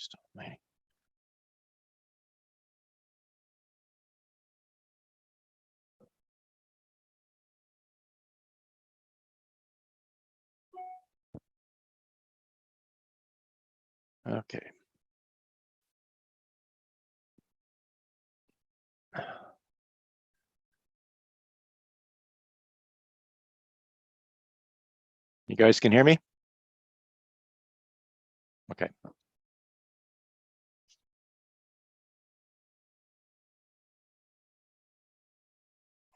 Stop mining. Okay. You guys can hear me? Okay.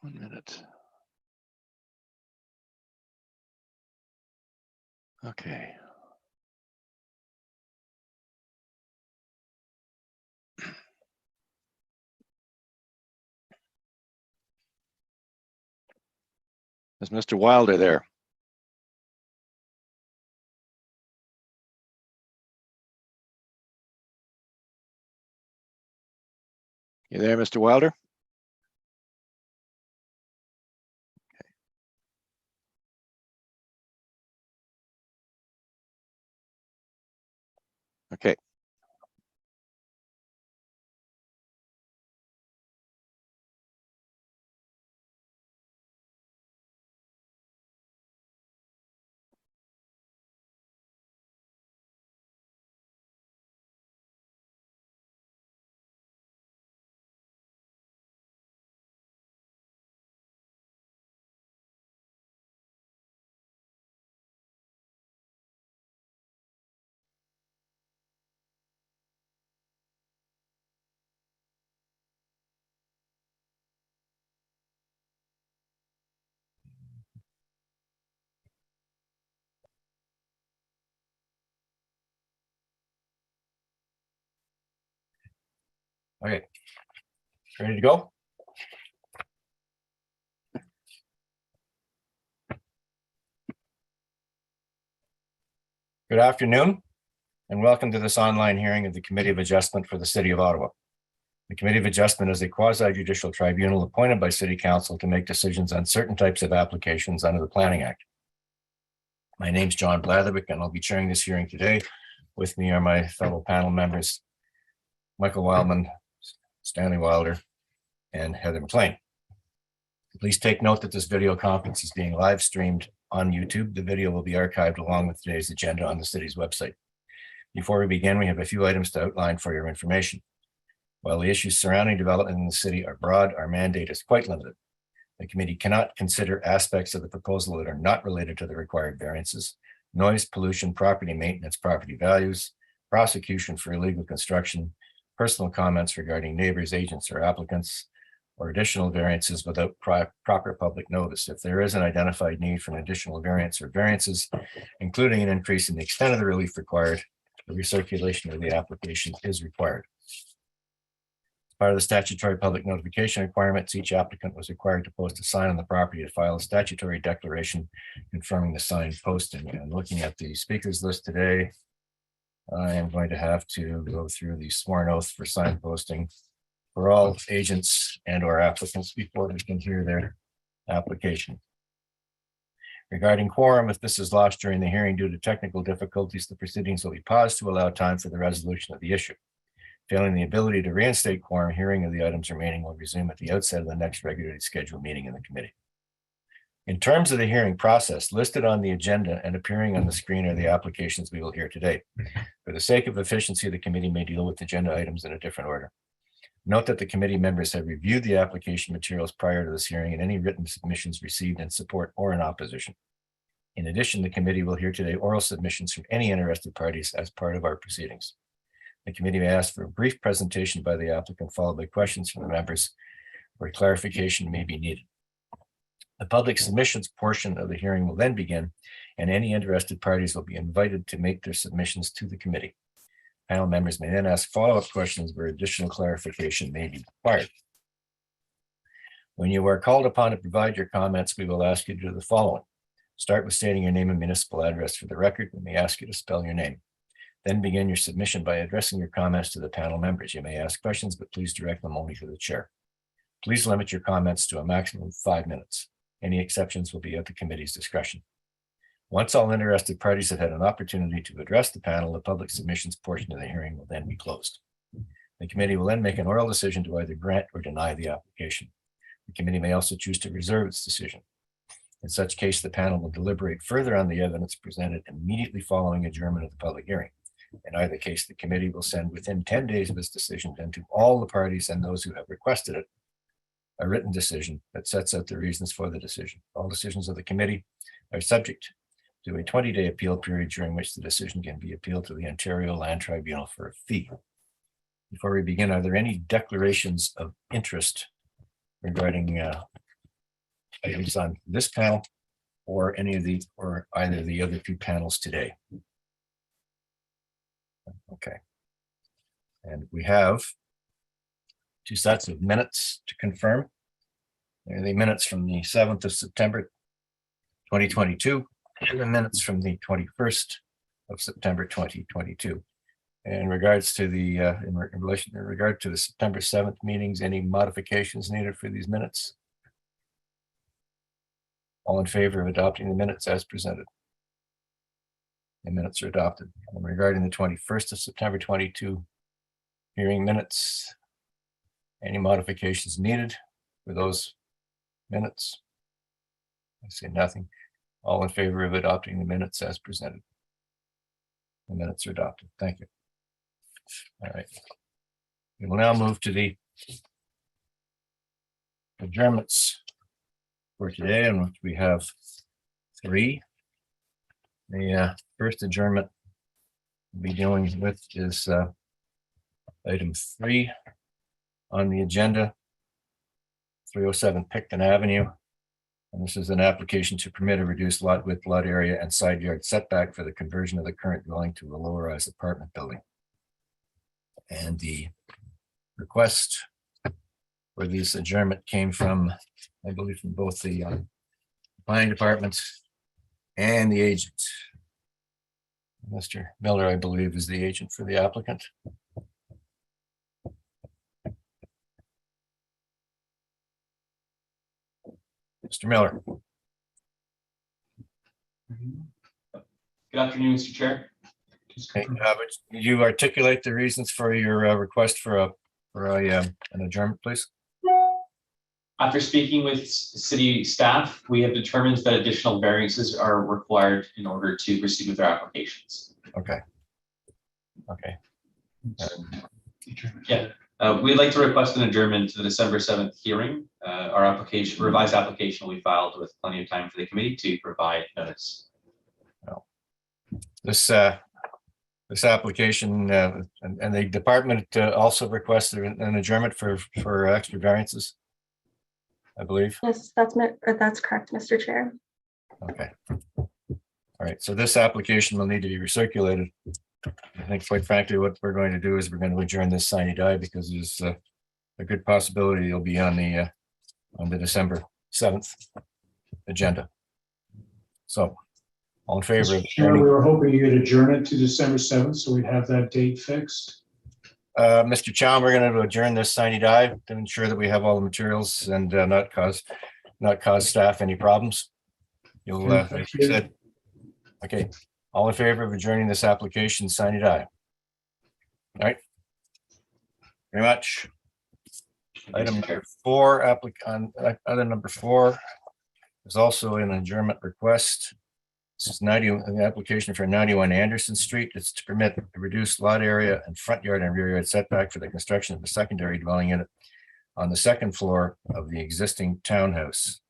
1 minute. Okay. Is Mr. Wilder there? You there, Mr. Wilder? Okay. Okay, ready to go? Good afternoon, and welcome to this online hearing of the Committee of Adjustment for the City of Ottawa. The Committee of Adjustment is a quasi-judicial tribunal appointed by City Council to make decisions on certain types of applications under the Planning Act. My name's John Blatherwick, and I'll be chairing this hearing today. With me are my fellow panel members, Michael Wildman, Stanley Wilder, and Heather McLean. Please take note that this video conference is being live streamed on YouTube. The video will be archived along with today's agenda on the city's website. Before we begin, we have a few items to outline for your information. While the issues surrounding development in the city are broad, our mandate is quite limited. The committee cannot consider aspects of the proposal that are not related to the required variances: noise, pollution, property maintenance, property values, prosecution for illegal construction, personal comments regarding neighbors, agents, or applicants, or additional variances without proper public notice. If there is an identified need for an additional variance or variances, including an increase in the extent of the relief required, the recirculation of the application is required. As part of the statutory public notification requirements, each applicant was required to post a sign on the property to file a statutory declaration confirming the sign posting. And looking at the speakers list today, I am going to have to go through the sworn oath for sign posting for all agents and or applicants before we can hear their application. Regarding quorum, if this is lost during the hearing due to technical difficulties, the proceedings will be paused to allow time for the resolution of the issue. Failing the ability to reinstate quorum, hearing of the items remaining will resume at the outset of the next regularly scheduled meeting in the committee. In terms of the hearing process, listed on the agenda and appearing on the screen are the applications we will hear today. For the sake of efficiency, the committee may deal with agenda items in a different order. Note that the committee members have reviewed the application materials prior to this hearing and any written submissions received in support or in opposition. In addition, the committee will hear today oral submissions from any interested parties as part of our proceedings. The committee may ask for a brief presentation by the applicant, followed by questions from the members where clarification may be needed. The public submissions portion of the hearing will then begin, and any interested parties will be invited to make their submissions to the committee. Panel members may then ask follow-up questions where additional clarification may be required. When you are called upon to provide your comments, we will ask you to do the following. Start with stating your name and municipal address for the record. We may ask you to spell your name. Then begin your submission by addressing your comments to the panel members. You may ask questions, but please direct them only to the chair. Please limit your comments to a maximum of 5 minutes. Any exceptions will be at the committee's discretion. Once all interested parties have had an opportunity to address the panel, the public submissions portion of the hearing will then be closed. The committee will then make an oral decision to either grant or deny the application. The committee may also choose to reserve its decision. In such case, the panel will deliberate further on the evidence presented immediately following adjournment of the public hearing. In either case, the committee will send within 10 days of its decision then to all the parties and those who have requested it a written decision that sets out the reasons for the decision. All decisions of the committee are subject to a 20-day appeal period during which the decision can be appealed to the Ontario Land Tribunal for a fee. Before we begin, are there any declarations of interest regarding items on this panel or any of the or either of the other two panels today? Okay. And we have two sets of minutes to confirm. They're the minutes from the 7th of September 2022 and the minutes from the 21st of September 2022. In regards to the in regard to the September 7th meetings, any modifications needed for these minutes? All in favor of adopting the minutes as presented? The minutes are adopted. And regarding the 21st of September 22 hearing minutes, any modifications needed for those minutes? I see nothing. All in favor of adopting the minutes as presented? The minutes are adopted. Thank you. All right. We will now move to the adjournments for today, in which we have three. The first adjournment we'll be dealing with is item 3 on the agenda, 307 Picton Avenue. And this is an application to permit a reduced lot width, lot area, and side yard setback for the conversion of the current dwelling to a lower-rise apartment building. And the request for this adjournment came from, I believe, from both the planning department and the agent. Mr. Miller, I believe, is the agent for the applicant. Mr. Miller. Good afternoon, Mr. Chair. Okay, would you articulate the reasons for your request for an adjournment, please? After speaking with city staff, we have determined that additional variances are required in order to proceed with our applications. Okay. Okay. Yeah, we'd like to request an adjournment to the December 7th hearing. Our application, revised application, will be filed with plenty of time for the committee to provide notice. Well, this application and the department also requested an adjournment for extra variances, I believe. Yes, that's correct, Mr. Chair. Okay. All right. So this application will need to be recirculated. I think, quite frankly, what we're going to do is we're going to adjourn this sine die because there's a good possibility it'll be on the December 7th agenda. So, all in favor of? Chair, we were hoping you could adjourn it to December 7th, so we'd have that date fixed. Mr. Chow, we're going to adjourn this sine die to ensure that we have all the materials and not cause staff any problems. You'll, like you said, okay. All in favor of adjourning this application, sine die. All right. Very much. Item number 4, item number 4 is also an adjournment request. This is an application for 91 Anderson Street. It's to permit a reduced lot area and front yard and rear yard setback for the construction of a secondary dwelling unit on the second floor of the existing townhouse.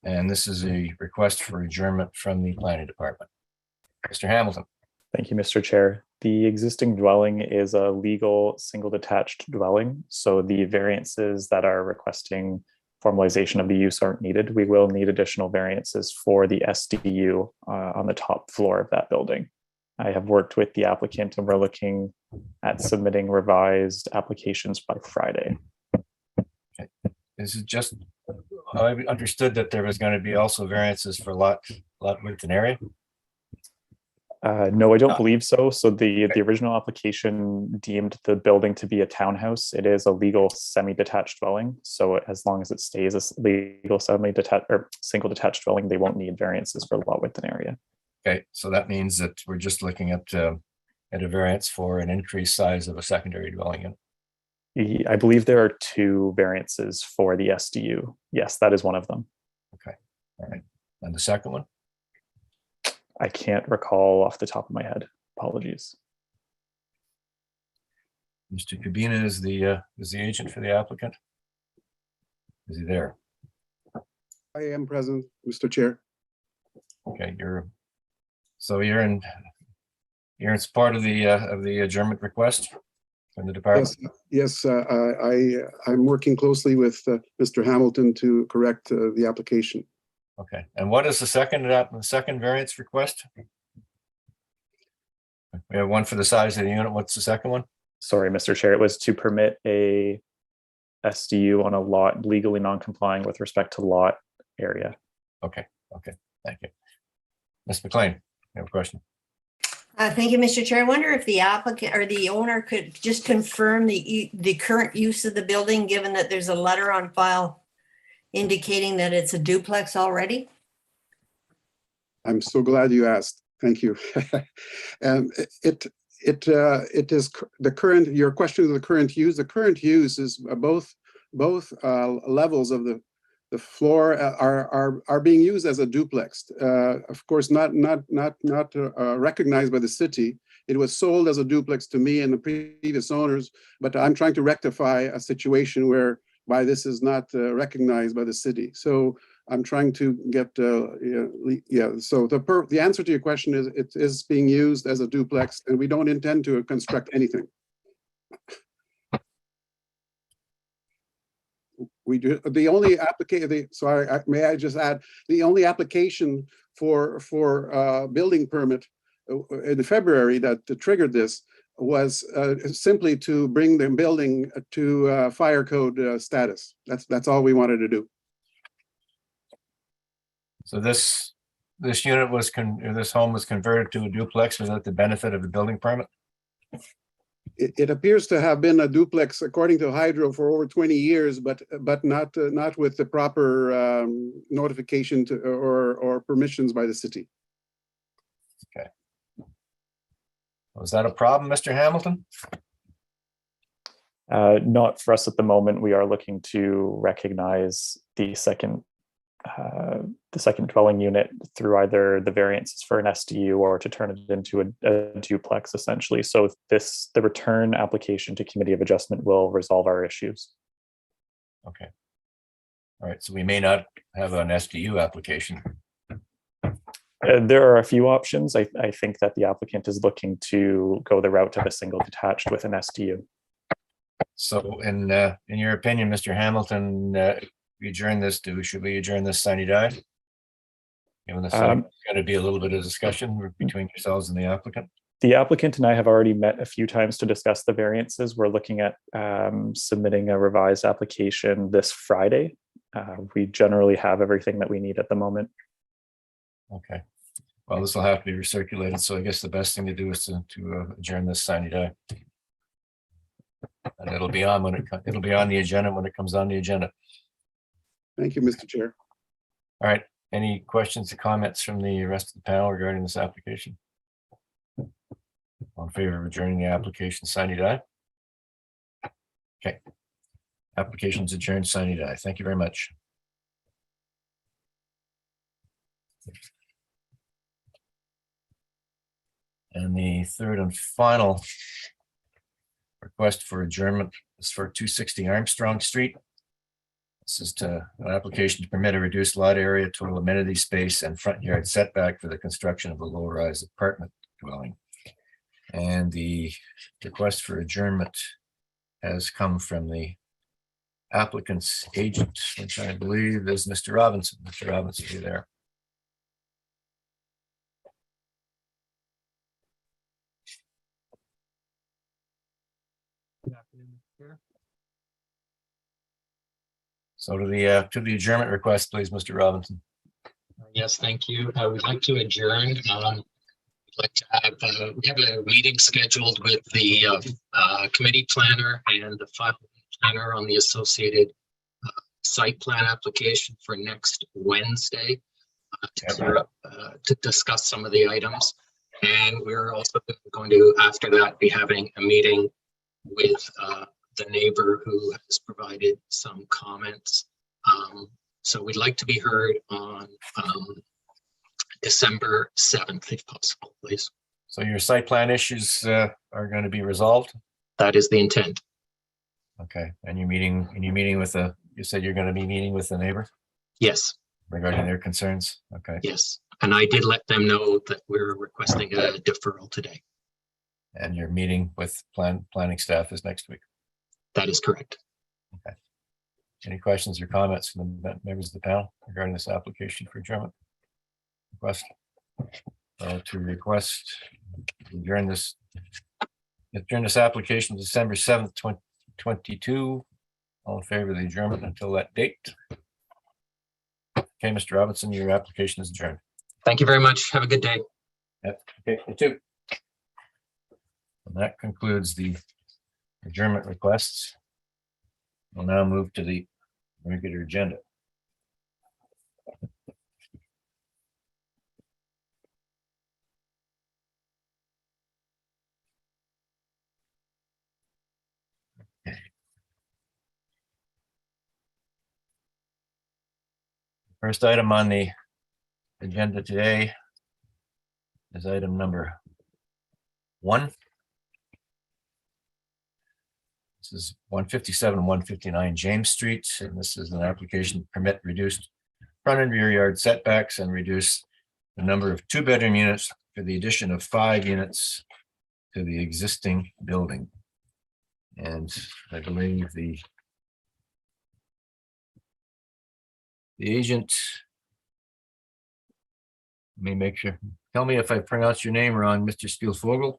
And this is a request for adjournment from the planning department. Mr. Hamilton. Thank you, Mr. Chair. The existing dwelling is a legal single detached dwelling, so the variances that are requesting formalization of the use aren't needed. We will need additional variances for the SDU on the top floor of that building. I have worked with the applicant and we're looking at submitting revised applications by Friday. Okay. This is just, I understood that there was going to be also variances for lot width and area. No, I don't believe so. So the original application deemed the building to be a townhouse. It is a legal semi-detached dwelling. So as long as it stays a legal semi-detached or single detached dwelling, they won't need variances for lot width and area. Okay, so that means that we're just looking at a variance for an increased size of a secondary dwelling unit. I believe there are 2 variances for the SDU. Yes, that is one of them. Okay, all right. And the second one? I can't recall off the top of my head. Apologies. Mr. Cabina is the agent for the applicant. Is he there? I am present, Mr. Chair. Okay, you're in support of the adjournment request from the department? Yes, I'm working closely with Mr. Hamilton to correct the application. Okay, and what is the second variance request? We have one for the size of the unit. What's the second one? Sorry, Mr. Chair, it was to permit a SDU on a lot legally non-complying with respect to lot area. Okay, thank you. Ms. McLean, you have a question? Thank you, Mr. Chair. I wonder if the applicant or the owner could just confirm the current use of the building, given that there's a letter on file indicating that it's a duplex already? I'm so glad you asked. Thank you. It is the current, your question of the current use. The current use is both levels of the floor are being used as a duplex. Of course, not recognized by the city. It was sold as a duplex to me and the previous owners, but I'm trying to rectify a situation whereby this is not recognized by the city. So I'm trying to get, so the answer to your question is it is being used as a duplex and we don't intend to construct anything. We do the only application. Sorry, may I just add the only application for building permit in February that triggered this was simply to bring the building to fire code status. That's all we wanted to do. So this unit was this home was converted to a duplex without the benefit of the building permit? It appears to have been a duplex according to Hydro for over 20 years, but not with the proper notification or permissions by the city. Okay. Was that a problem, Mr. Hamilton? Not for us at the moment. We are looking to recognize the second dwelling unit through either the variances for an SDU or to turn it into a duplex, essentially. So the return application to Committee of Adjustment will resolve our issues. Okay. All right, so we may not have an SDU application. There are a few options. I think that the applicant is looking to go the route of a single detached with an SDU. So in your opinion, Mr. Hamilton, should we adjourn this sine die? Given the fact there's going to be a little bit of discussion between yourselves and the applicant. The applicant and I have already met a few times to discuss the variances. We're looking at submitting a revised application this Friday. We generally have everything that we need at the moment. Okay. Well, this will have to be recirculated, so I guess the best thing to do is to adjourn this sine die. And it'll be on the agenda when it comes on the agenda. Thank you, Mr. Chair. All right. Any questions or comments from the rest of the panel regarding this application? All in favor of adjourning the application, sine die? Okay. Application's adjourned, sine die. Thank you very much. And the third and final request for adjournment is for 260 Armstrong Street. This is an application to permit a reduced lot area, total amenity space, and front yard setback for the construction of a low-rise apartment dwelling. And the request for adjournment has come from the applicant's agent, which I believe is Mr. Robinson. Mr. Robinson, are you there? So to the adjournment request, please, Mr. Robinson. Yes, thank you. I would like to adjourn. We'd like to have we have a meeting scheduled with the committee planner and the final planner on the associated site plan application for next Wednesday. to clear up, to discuss some of the items. And we're also going to, after that, be having a meeting with the neighbor who has provided some comments. So we'd like to be heard on December 7th, if possible, please. So your site plan issues are going to be resolved? That is the intent. Okay, and you're meeting with you said you're going to be meeting with the neighbor Yes, regarding their concerns? Okay, yes. And I did let them know that we're requesting a deferral today. and your meeting with planning staff is next week? That is correct. Okay. Any questions or comments from the members of the panel regarding this application for adjournment? Request to request adjourn this application December 7th, 2022. All in favor of the adjournment until that date? Okay, Mr. Robinson, your application is adjourned. Thank you very much. Have a good day. Yep. Okay, you too. And that concludes the adjournment requests. We'll now move to the regular agenda. First item on the agenda today is item number 1. This is 157 and 159 James Street, and this is an application to permit reduced front and rear yard setbacks and reduce the number of 2-bedroom units for the addition of 5 units to the existing building. And I believe the agent, let me make sure. Tell me if I pronounce your name wrong, Mr. Spielvogel.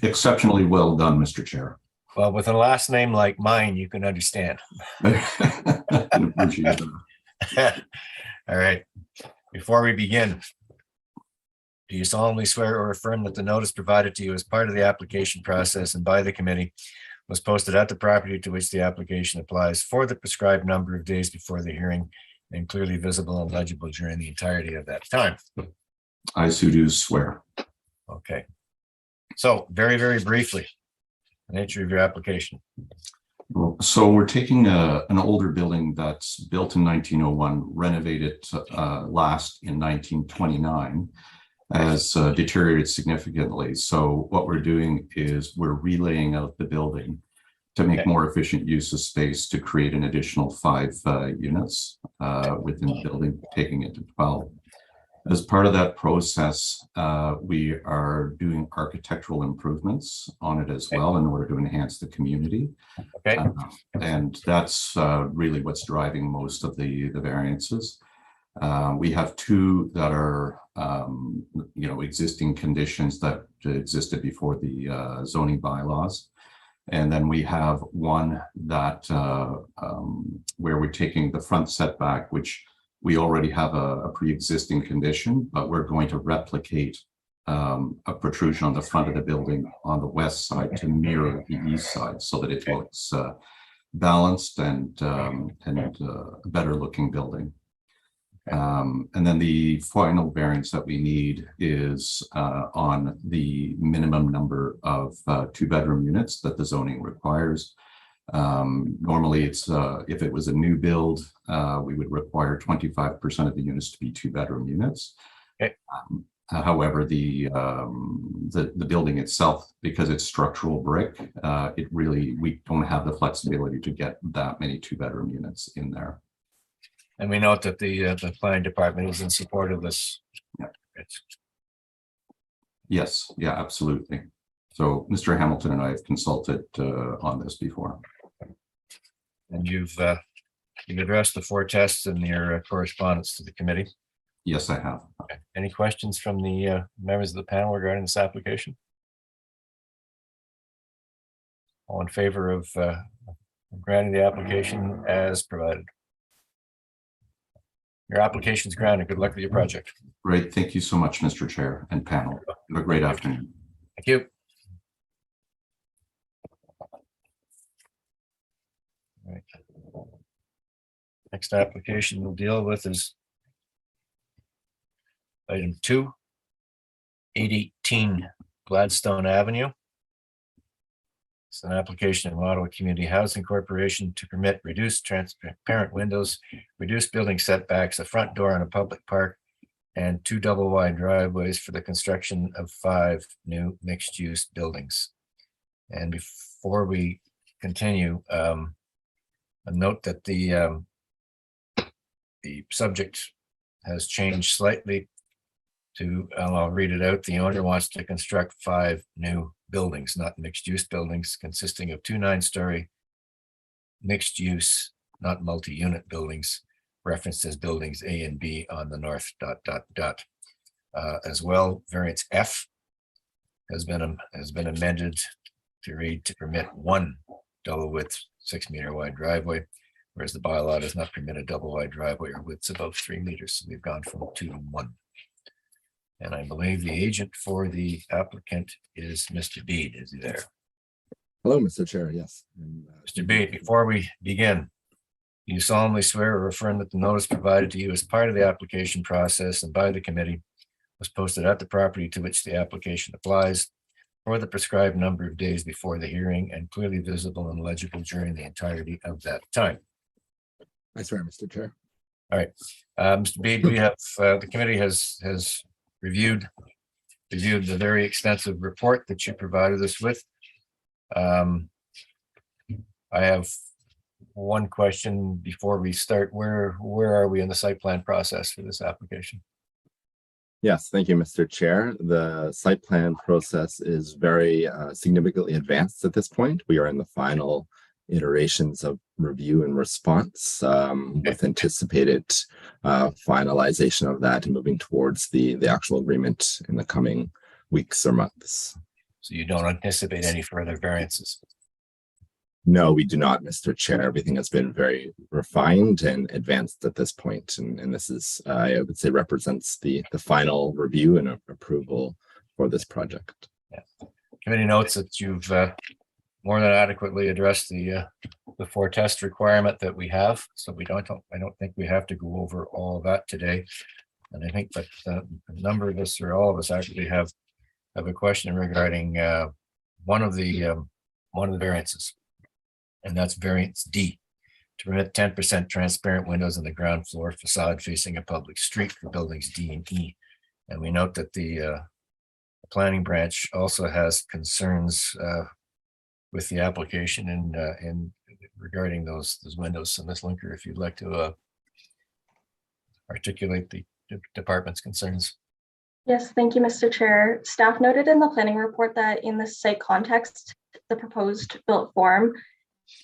Exceptionally well done, Mr. Chair. Well, with a last name like mine, you can understand. Appreciate that. All right. Before we begin, do you solemnly swear or affirm that the notice provided to you as part of the application process and by the committee was posted at the property to which the application applies for the prescribed number of days before the hearing and clearly visible and legible during the entirety of that time? I so do swear. Okay. So very, very briefly, the nature of your application. So we're taking an older building that's built in 1901, renovated last in 1929, has deteriorated significantly. So what we're doing is we're relaying out the building to make more efficient use of space to create an additional 5 units within the building, taking it to 12. As part of that process, we are doing architectural improvements on it as well in order to enhance the community. Okay. And that's really what's driving most of the variances. We have 2 that are, existing conditions that existed before the zoning bylaws. And then we have 1 that where we're taking the front setback, which we already have a pre-existing condition, but we're going to replicate a protrusion on the front of the building on the west side to mirror the east side so that it looks balanced and a better looking building. And then the final variance that we need is on the minimum number of 2-bedroom units that the zoning requires. Normally it's if it was a new build, we would require 25% of the units to be 2-bedroom units. Okay. However, the building itself, because it's structural brick, we don't have the flexibility to get that many 2-bedroom units in there. And we note that the planning department is in support of this. Yeah. Yes, yeah, absolutely. So Mr. Hamilton and I have consulted on this before. And you've addressed the 4 tests in your correspondence to the committee. Yes, I have. Okay. Any questions from the members of the panel regarding this application? All in favor of granting the application as provided? Your application is granted. Good luck with your project. Great. Thank you so much, Mr. Chair and panel. Have a great afternoon. Thank you. All right. Next application we'll deal with is Item 2, 818 Gladstone Avenue. It's an application of Ottawa Community Housing Corporation to permit reduced transparent windows, reduced building setbacks, a front door in a public park, and 2 double-wide driveways for the construction of 5 new mixed-use buildings. And before we continue, a note that the subject has changed slightly to, I'll read it out. The owner wants to construct 5 new buildings, not mixed-use buildings, consisting of 2 9-story mixed-use, not multi-unit buildings, referenced as buildings A and B on the north ... As well, variance F has been amended to read to permit 1 double-width 6-meter wide driveway, whereas the bylaw does not permit a double-wide driveway or widths above 3 meters. So we've gone from 2 to 1. And I believe the agent for the applicant is Mr. Bede. Is he there? Hello, Mr. Chair. Yes. Mr. Bede, before we begin, you solemnly swear or affirm that the notice provided to you as part of the application process and by the committee was posted at the property to which the application applies for the prescribed number of days before the hearing and clearly visible and legible during the entirety of that time. I swear, Mr. Chair. All right, Mr. Bede, we have the committee has reviewed the very extensive report that you provided us with. I have one question before we start. Where are we in the site plan process for this application? Yes, thank you, Mr. Chair. The site plan process is very significantly advanced at this point. We are in the final iterations of review and response with anticipated finalization of that and moving towards the actual agreement in the coming weeks or months. So you don't anticipate any further variances? No, we do not, Mr. Chair. Everything has been very refined and advanced at this point, and this is, I would say, represents the final review and approval for this project. Yeah. Committee notes that you've more than adequately addressed the 4 test requirement that we have, so I don't think we have to go over all of that today. And I think that a number of us, or all of us, actually have a question regarding one of the variances. And that's variance D, to permit 10% transparent windows in the ground floor facade facing a public street for buildings D and E. And we note that the planning branch also has concerns with the application and regarding those windows. So Ms. Linker, if you'd like to articulate the department's concerns. Yes, thank you, Mr. Chair. Staff noted in the planning report that in the site context, the proposed built form,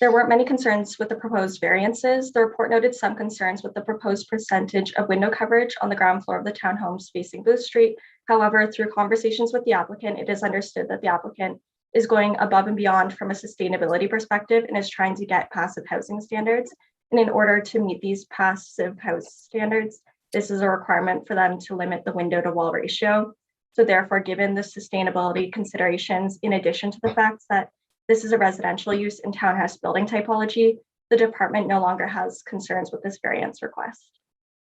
there weren't many concerns with the proposed variances. The report noted some concerns with the proposed percentage of window coverage on the ground floor of the townhomes facing Booth Street. However, through conversations with the applicant, it is understood that the applicant is going above and beyond from a sustainability perspective and is trying to get passive housing standards. And in order to meet these passive house standards, this is a requirement for them to limit the window to wall ratio. So therefore, given the sustainability considerations, in addition to the fact that this is a residential use in townhouse building typology, the department no longer has concerns with this variance request.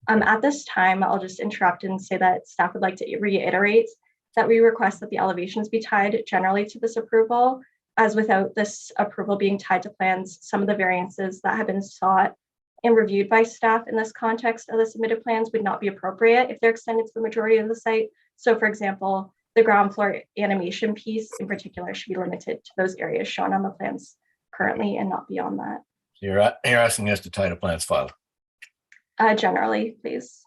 At this time, I'll just interrupt and say that staff would like to reiterate that we request that the elevations be tied generally to this approval, as without this approval being tied to plans, some of the variances that have been sought and reviewed by staff in this context of the submitted plans would not be appropriate if they're extended to the majority of the site. So for example, the ground floor animation piece in particular should be limited to those areas shown on the plans currently and not beyond that. You're asking us to tie to plans filed. Generally, please.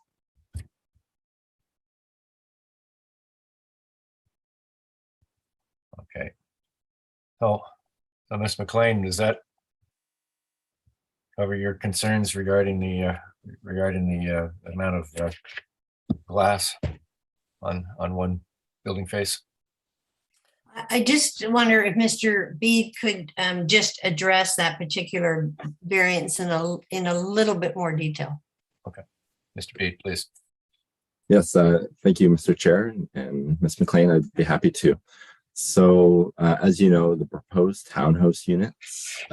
Okay. So Ms. McLean, does that cover your concerns regarding the amount of glass on one building face? I just wonder if Mr. Bede could just address that particular variance in a little bit more detail. Okay, Mr. Bede, please. Yes, thank you, Mr. Chair, and Ms. McLean, I'd be happy to. So as you know, the proposed townhouse units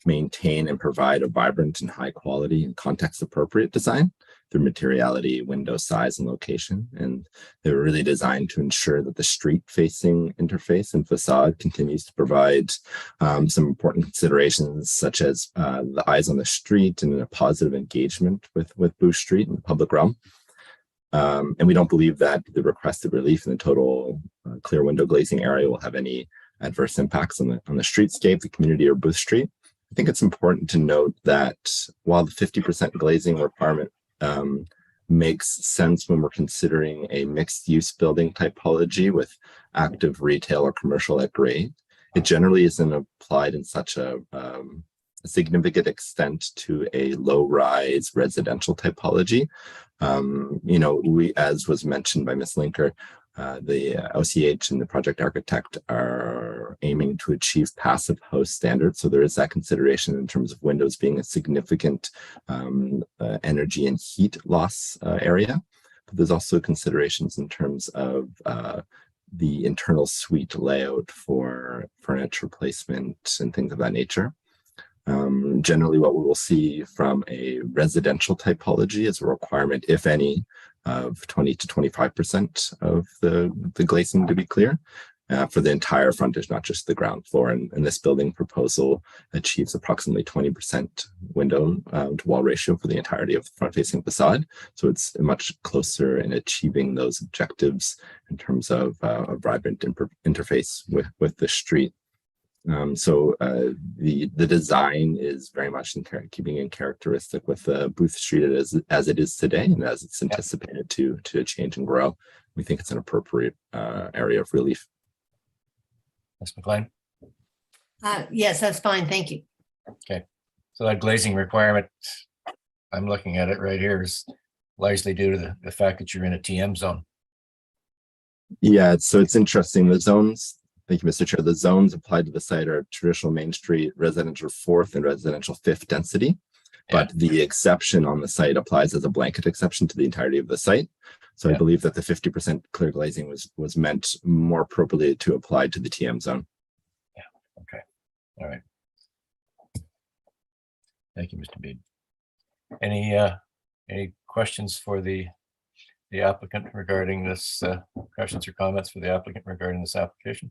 maintain and provide a vibrant and high quality and context appropriate design through materiality, window size, and location. And they were really designed to ensure that the street facing interface and facade continues to provide some important considerations, such as the eyes on the street and a positive engagement with Booth Street and the public realm. And we don't believe that the requested relief in the total clear window glazing area will have any adverse impacts on the streetscape, the community, or Booth Street. I think it's important to note that while the 50% glazing requirement makes sense when we're considering a mixed use building typology with active retail or commercial at grade, it generally isn't applied in such a significant extent to a low rise residential typology. We, as was mentioned by Ms. Linker, the OCH and the project architect are aiming to achieve passive house standards. So there is that consideration in terms of windows being a significant energy and heat loss area. But there's also considerations in terms of the internal suite layout for furniture placement and things of that nature. Generally, what we will see from a residential typology is a requirement, if any, of 20 to 25% of the glazing to be clear for the entire frontage, not just the ground floor. And this building proposal achieves approximately 20% window to wall ratio for the entirety of the front facing facade. So it's much closer in achieving those objectives in terms of a vibrant interface with the street. The design is very much in keeping in characteristic with Booth Street as it is today, and as it's anticipated to change and grow. We think it's an appropriate area of relief. Ms. McLean? Yes, that's fine. Thank you. Okay. So that glazing requirement, I'm looking at it right here, is largely due to the fact that you're in a TM zone. Yeah, so it's interesting. The zones, thank you, Mr. Chair. The zones applied to the site are traditional Main Street, residential 4th and residential 5th density. Yeah. But the exception on the site applies as a blanket exception to the entirety of the site. So I believe that the 50% clear glazing was meant more appropriately to apply to the TM zone. Yeah. Okay. All right. Thank you, Mr. Bede. Any questions for the applicant regarding this? Questions or comments for the applicant regarding this application?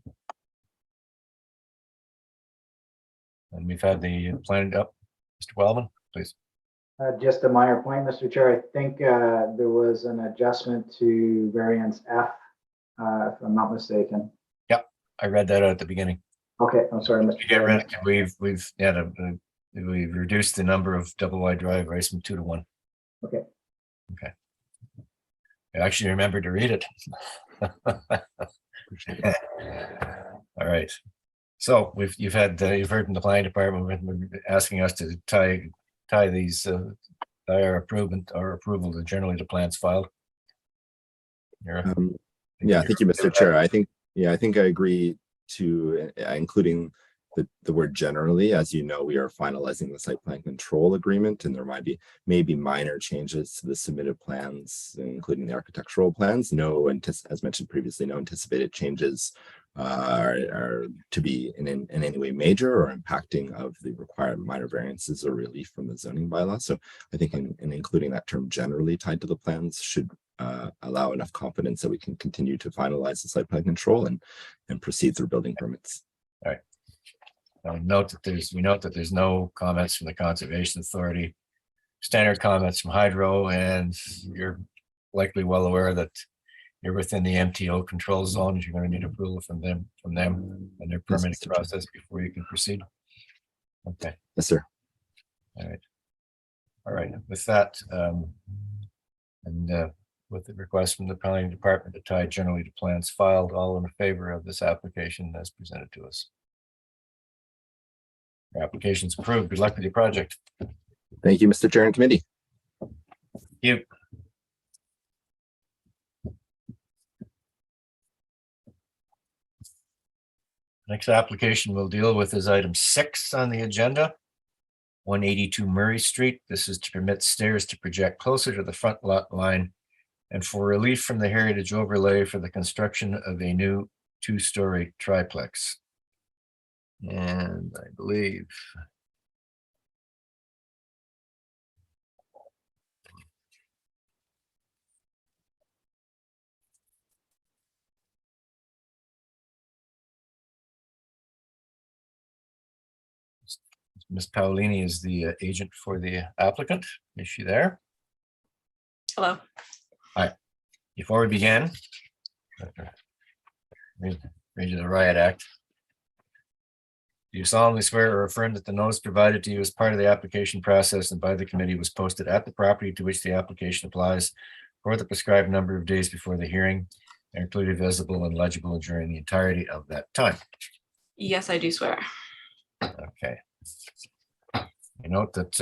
And we've had the plan up. Mr. Wellman, please. Just a minor point, Mr. Chair. I think there was an adjustment to variance F, if I'm not mistaken. Yeah, I read that out at the beginning. Okay, I'm sorry, Mr. Chair. We've reduced the number of double wide driveways from 2 to 1. Okay. Okay. I actually remembered to read it. All right. So you've heard from the planning department asking us to tie our approval to generally the plans filed. Yeah, thank you, Mr. Chair. I think I agree to including the word generally. As you know, we are finalizing the site plan control agreement, and there might be maybe minor changes to the submitted plans, including the architectural plans. As mentioned previously, no anticipated changes are to be in any way major or impacting of the required minor variances or relief from the zoning bylaw. So I think in including that term generally tied to the plans should allow enough confidence that we can continue to finalize the site plan control and proceed through building permits. All right. We note that there's no comments from the Conservation Authority, standard comments from Hydro, and you're likely well aware that you're within the MTO control zone. You're going to need approval from them and their permitting process before you can proceed. Okay. Yes, sir. All right. With that, with the request from the planning department to tie generally to plans filed, all in favor of this application as presented to us. Your application's approved. Good luck with your project. Thank you, Mr. Chair and committee. Thank you. Next application we'll deal with is item 6 on the agenda. 182 Murray Street. This is to permit stairs to project closer to the front lot line and for relief from the heritage overlay for the construction of a new 2-story triplex. And I believe Ms. Paolini is the agent for the applicant. Is she there? Hello. Before we begin, read you the riot act. Do you solemnly swear or affirm that the notice provided to you as part of the application process and by the committee was posted at the property to which the application applies for the prescribed number of days before the hearing, and included visible and legible during the entirety of that time? Yes, I do swear. Okay. We note that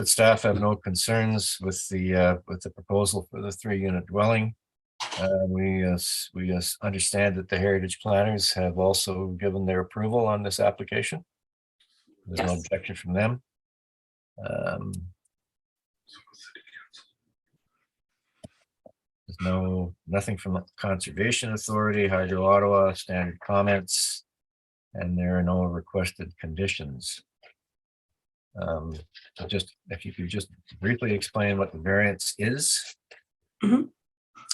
staff have no concerns with the proposal for the 3-unit dwelling. We understand that the heritage planners have also given their approval on this application. There's no Yes. objection from them. There's nothing from the Conservation Authority, Hydro Ottawa, standard comments, and there are no requested conditions. So just if you could just briefly explain what the variance is. Mhm.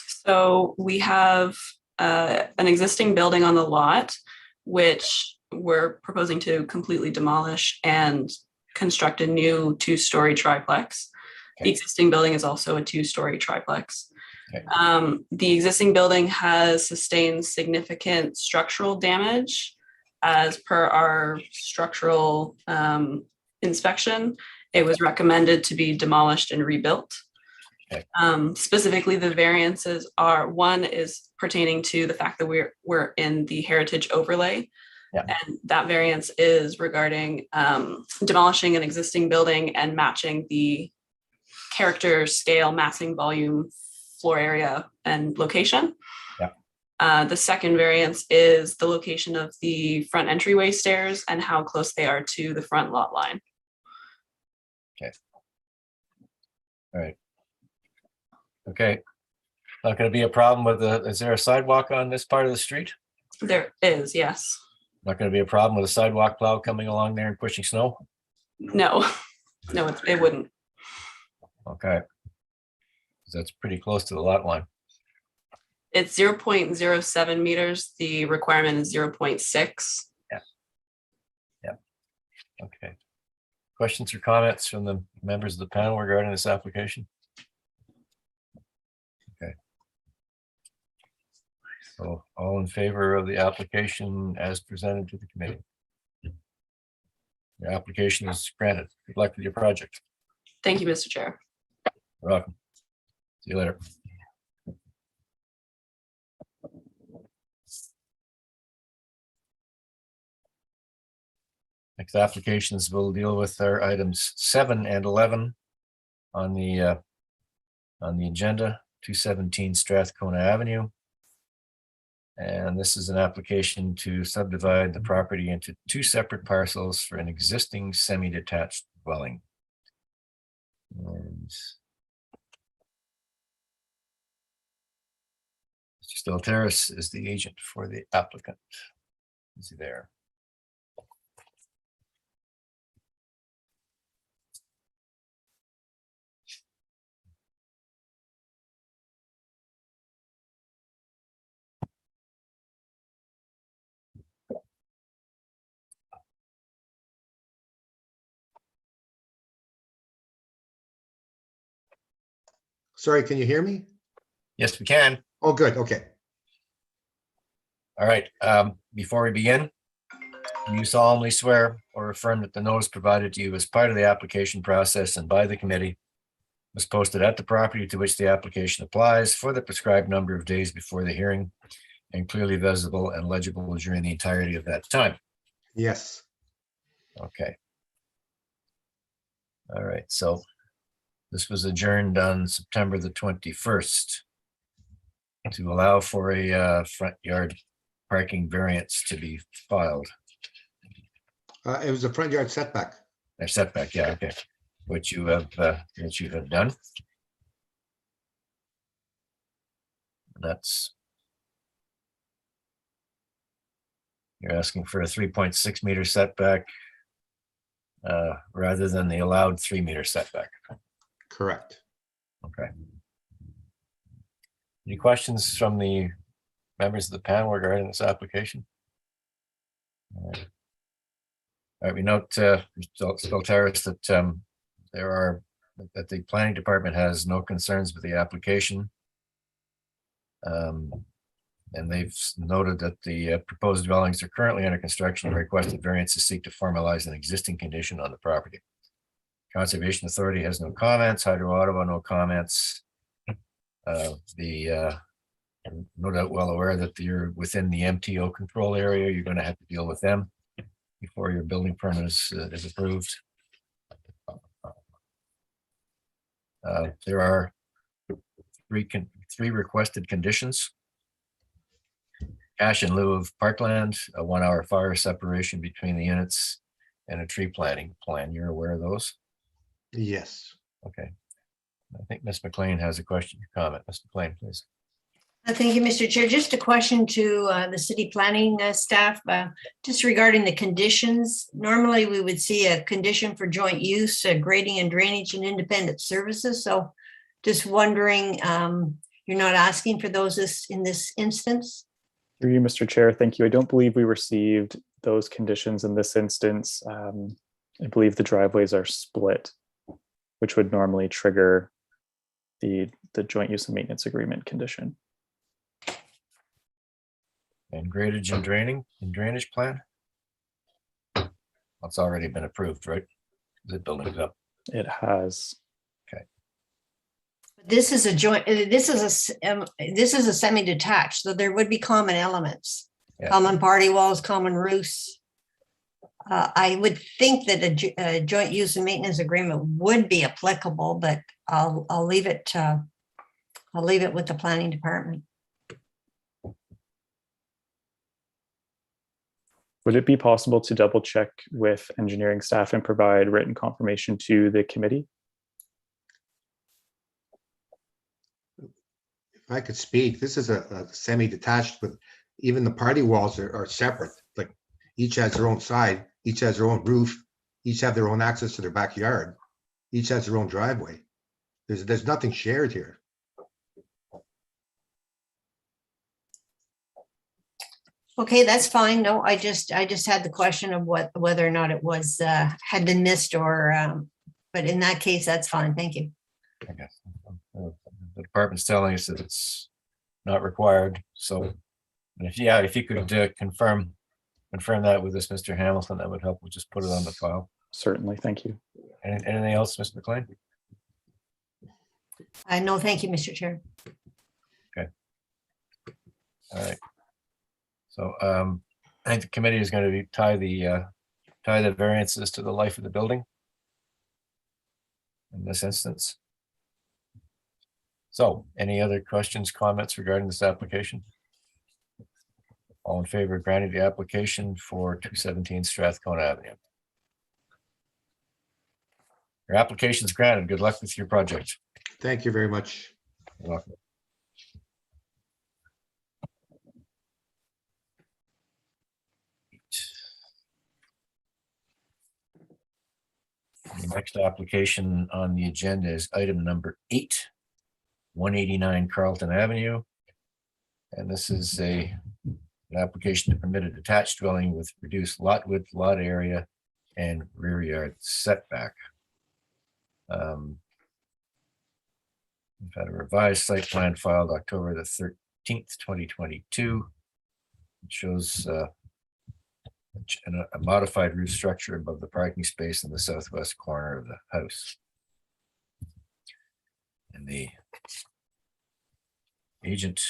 So we have an existing building on the lot, which we're proposing to completely demolish and construct a new 2-story triplex. The Okay. existing building is also a 2-story triplex. Okay. The existing building has sustained significant structural damage. As per our structural inspection, it was recommended to be demolished and rebuilt. Okay. Specifically, the variances are, one is pertaining to the fact that we're in the heritage overlay. Yeah. And that variance is regarding demolishing an existing building and matching the character, scale, massing, volume, floor area, and location. Yeah. The second variance is the location of the front entryway stairs and how close they are to the front lot line. Okay. All right. Okay. Not going to be a problem with is there a sidewalk on this part of the street? There is, yes. Not going to be a problem with a sidewalk plow coming along there and pushing snow? No, no, it wouldn't. Okay. That's pretty close to the lot line. It's 0.07 meters. The requirement is 0.6. Okay. Questions or comments from the members of the panel regarding this application? Okay. So all in favor of the application as presented to the committee? Your application is granted. Good luck with your project. Thank you, Mr. Chair. You're welcome. See you later. Next applications will deal with our items 7 and 11 on the agenda, 217 Strathcona Avenue. And this is an application to subdivide the property into 2 separate parcels for an existing semi-detached dwelling. And Mr. Stelteris is the agent for the applicant. Is he there? Sorry, can you hear me? Yes, we can. Oh, good. Okay. All right. Before we begin, do you solemnly swear or affirm that the notice provided to you as part of the application process and by the committee was posted at the property to which the application applies for the prescribed number of days before the hearing and clearly visible and legible during the entirety of that time? Yes. Okay. All right. So this was adjourned on September the 21st to allow for a front yard parking variance to be filed. It was a front yard setback. A setback, yeah, okay. Which you have done. That's. You're asking for a 3.6 meter setback rather than the allowed 3 meter setback. Correct. Okay. Any questions from the members of the panel regarding this application? All right. All right, we note, Mr. Terrace, that that the planning department has no concerns with the application. And they've noted that the proposed dwellings are currently under construction and requested variances seek to formalize an existing condition on the property. Conservation Authority has no comments. Hydro Ottawa, no comments. I'm no doubt well aware that you're within the MTO control area. You're going to have to deal with them before your building permit is approved. There are three requested conditions. Cash in lieu of parkland, a 1 hour fire separation between the units, and a tree planting plan. You're aware of those? Yes. Okay. I think Ms. McLean has a question or comment. Ms. McLean, please. Thank you, Mr. Chair. Just a question to the city planning staff, just regarding the conditions. Normally, we would see a condition for joint use, grading and drainage and independent services. So just wondering, you're not asking for those in this instance? Through you, Mr. Chair, thank you. I don't believe we received those conditions in this instance. I believe the driveways are split, which would normally trigger the joint use and maintenance agreement condition. And gradage and drainage plan? That's already been approved, right? The building's up. It has. Okay. This is a joint, this is a semi-detached, so there would be common elements, Yeah. common party walls, common roofs. I would think that a joint use and maintenance agreement would be applicable, but I'll leave it with the planning department. Would it be possible to double check with engineering staff and provide written confirmation to the committee? If I could speak, this is a semi-detached, but even the party walls are separate. Like each has their own side, each has their own roof, each have their own access to their backyard, each has their own driveway. There's nothing shared here. Okay, that's fine. No, I just had the question of whether or not it was had been missed or but in that case, that's fine. Thank you. Okay. The department's telling us that it's not required. So if you could confirm that with us, Mr. Hamilton, that would help. We'll just put it on the file. Certainly, thank you. Anything else, Ms. McLean? No, thank you, Mr. Chair. Okay. All right. So I think the committee is going to tie the variances to the life of the building in this instance. So any other questions, comments regarding this application? All in favor of granting the application for 217 Strathcona Avenue? Your application is granted. Good luck with your project. Thank you very much. You're welcome. The next application on the agenda is item number 8, 189 Carlton Avenue. And this is an application to permit a detached dwelling with reduced lot width, lot area, and rear yard setback. We've had a revised site plan filed October the 13th, 2022. It shows a modified roof structure above the parking space in the southwest corner of the house. And the agent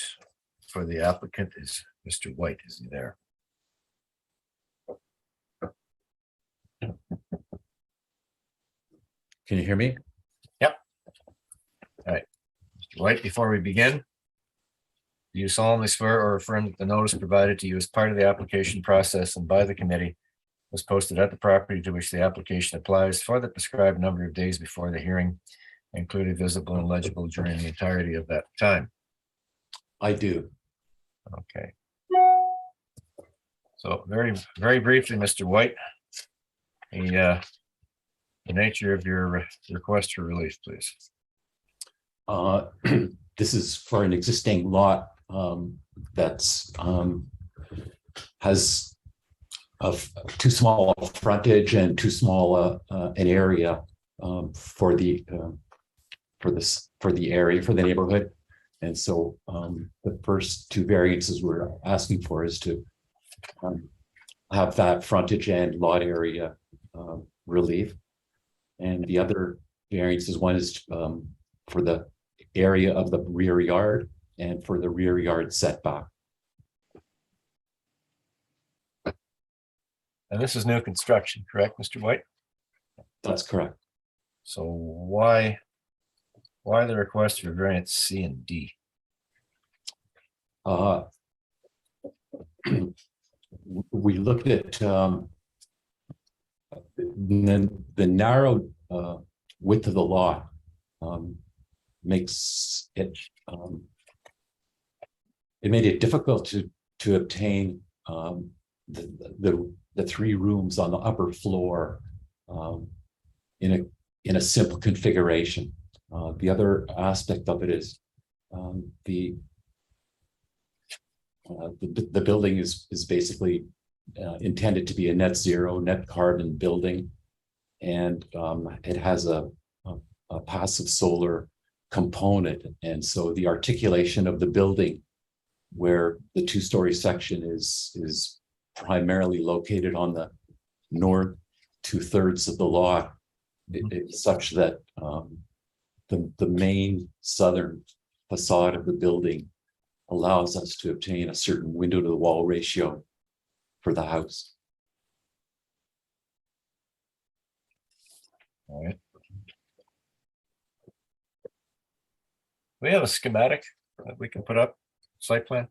for the applicant is Mr. White. Is he there? Can you hear me? Yep. All right. Mr. White, before we begin, do you solemnly swear or affirm that the notice provided to you as part of the application process and by the committee was posted at the property to which the application applies for the prescribed number of days before the hearing, including visible and legible during the entirety of that time? I do. Okay. So very, very briefly, Mr. White, the nature of your request for relief, please. This is for an existing lot that's has too small a frontage and too small an area for the area, for the neighborhood. And so the first two variances we're asking for is to have that frontage and lot area relief. And the other variances, one is for the area of the rear yard and for the rear yard setback. And this is new construction, correct, Mr. White? That's correct. So why the request for variance C and D? We looked at the narrow width of the lot makes it it made it difficult to obtain the three rooms on the upper floor in a simple configuration. The other aspect of it is the building is basically intended to be a net zero, net carbon building, and it has a passive solar component. And so the articulation of the building, where the two-story section is primarily located on the north 2/3 of the lot, it's such that the main southern facade of the building allows us to obtain a certain window to the wall ratio for the house. All right. We have a schematic that we can put up, site plan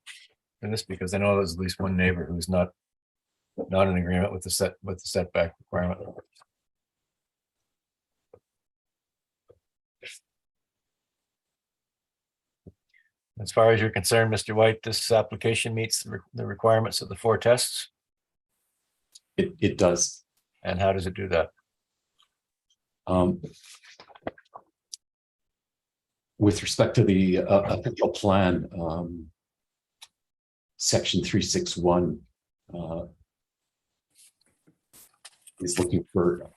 for this, because I know there's at least one neighbor who's not in agreement with the setback requirement. As far as you're concerned, Mr. White, this application meets the requirements of the 4 tests? It does. And how does it do that? With respect to the official plan, section 361 is looking for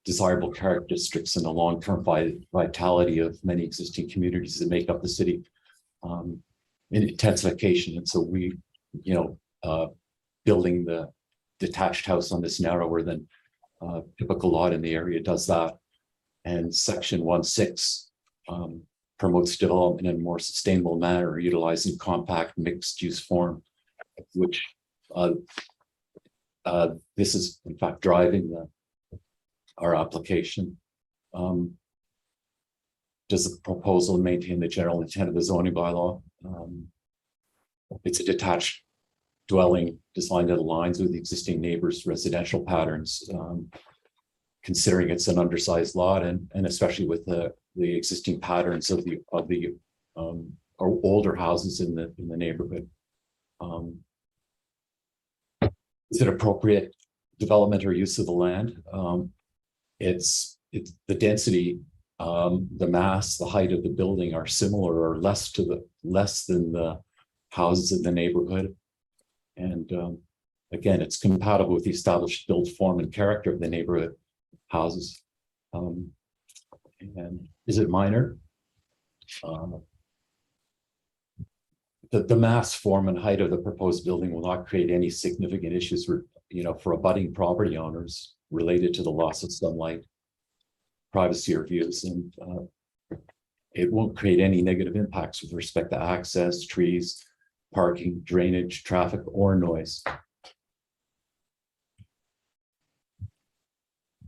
desirable characteristics and the long-term vitality of many existing communities that make up the city in intensification. And so we, building the detached house on this narrower than typical lot in the area does that. And section 1.6 promotes development in a more sustainable manner, utilizing compact mixed-use form, which this is in fact driving our application. Does the proposal maintain the general intent of the zoning bylaw? It's a detached dwelling designed that aligns with the existing neighbors' residential patterns, considering it's an undersized lot and especially with the existing patterns of the or older houses in the neighborhood. Is it appropriate development or use of the land? It's the density, the mass, the height of the building are similar or less than the houses in the neighborhood. And again, it's compatible with the established build form and character of the neighborhood houses. And is it minor? The mass, form, and height of the proposed building will not create any significant issues for abutting property owners related to the loss of sunlight, privacy, or views, and it won't create any negative impacts with respect to access, trees, parking, drainage, traffic, or noise.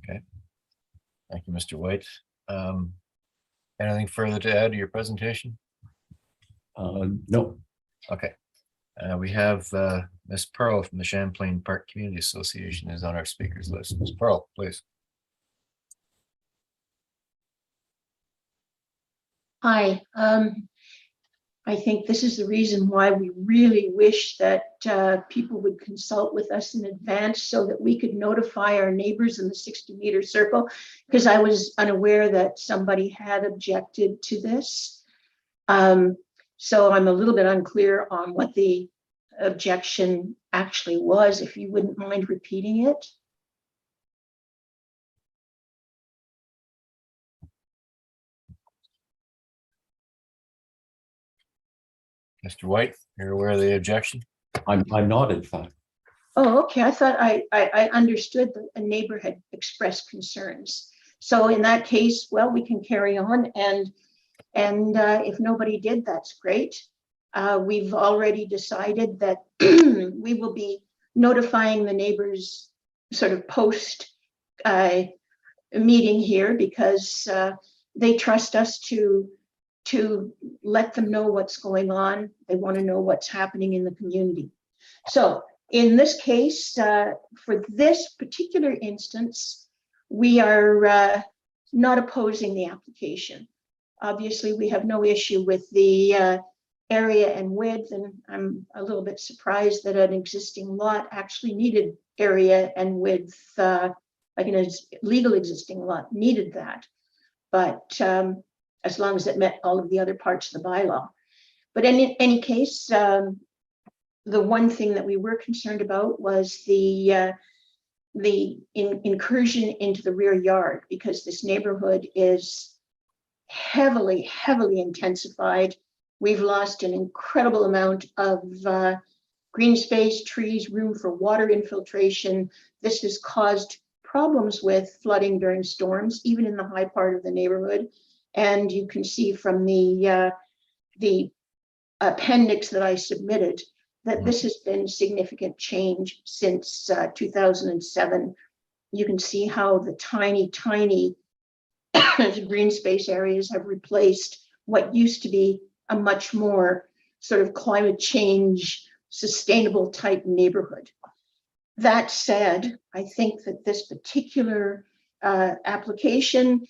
Okay. Thank you, Mr. White. Anything further to add to your presentation? No. Okay. We have Ms. Pearl from the Champlain Park Community Association is on our speakers list. Ms. Pearl, please. Hi. I think this is the reason why we really wish that people would consult with us in advance so that we could notify our neighbors in the 60-meter circle, because I was unaware that somebody had objected to this. So I'm a little bit unclear on what the objection actually was, if you wouldn't mind repeating it. Mr. White, you're aware of the objection? I'm not, in fact. Oh, okay. I thought I understood that a neighbor had expressed concerns. So in that case, well, we can carry on, and if nobody did, that's great. We've already decided that we will be notifying the neighbors sort of post meeting here, because they trust us to let them know what's going on. They want to know what's happening in the community. So in this case, for this particular instance, we are not opposing the application. Obviously, we have no issue with the area and width, and I'm a little bit surprised that an existing lot actually needed area and width, like a legal existing lot needed that. But as long as it met all of the other parts of the bylaw. But in any case, the one thing that we were concerned about was the incursion into the rear yard, because this neighborhood is heavily intensified. We've lost an incredible amount of green space, trees, room for water infiltration. This has caused problems with flooding during storms, even in the high part of the neighborhood. And you can see from the appendix that I submitted that this has been significant change since 2007. You can see how the tiny green space areas have replaced what used to be a much more sort of climate change, sustainable type neighborhood. That said, I think that this particular application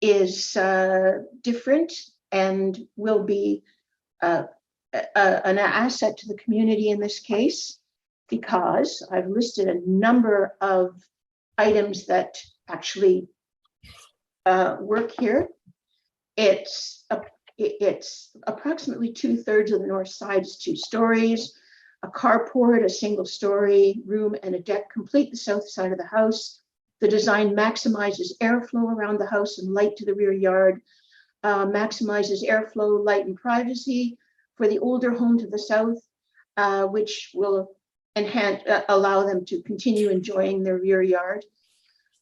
is different and will be an asset to the community in this case, because I've listed a number of items that actually work here. It's approximately 2/3 of the north side is 2 stories. A carport, a single story room, and a deck complete the south side of the house. The design maximizes airflow around the house and light to the rear yard, maximizes airflow, light, and privacy for the older home to the south, which will allow them to continue enjoying their rear yard.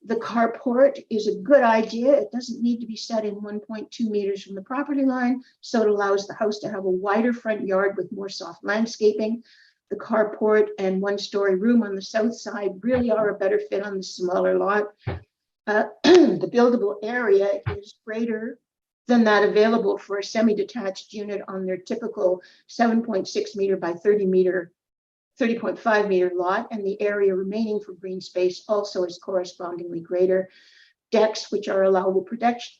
The carport is a good idea. It doesn't need to be set in 1.2 meters from the property line, so it allows the house to have a wider front yard with more soft landscaping. The carport and 1-story room on the south side really are a better fit on the smaller lot. The buildable area is greater than that available for a semi-detached unit on their typical 7.6 meter by 30.5 meter lot, and the area remaining for green space also is correspondingly greater. Decks, which are allowable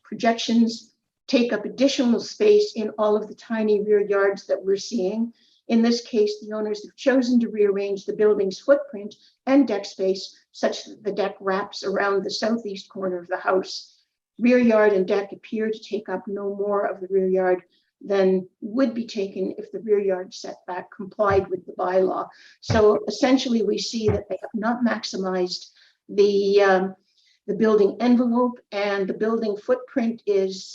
projections, take up additional space in all of the tiny rear yards that we're seeing. In this case, the owners have chosen to rearrange the building's footprint and deck space such that the deck wraps around the southeast corner of the house. Rear yard and deck appear to take up no more of the rear yard than would be taken if the rear yard setback complied with the bylaw. So essentially, we see that they have not maximized the building envelope, and the building footprint is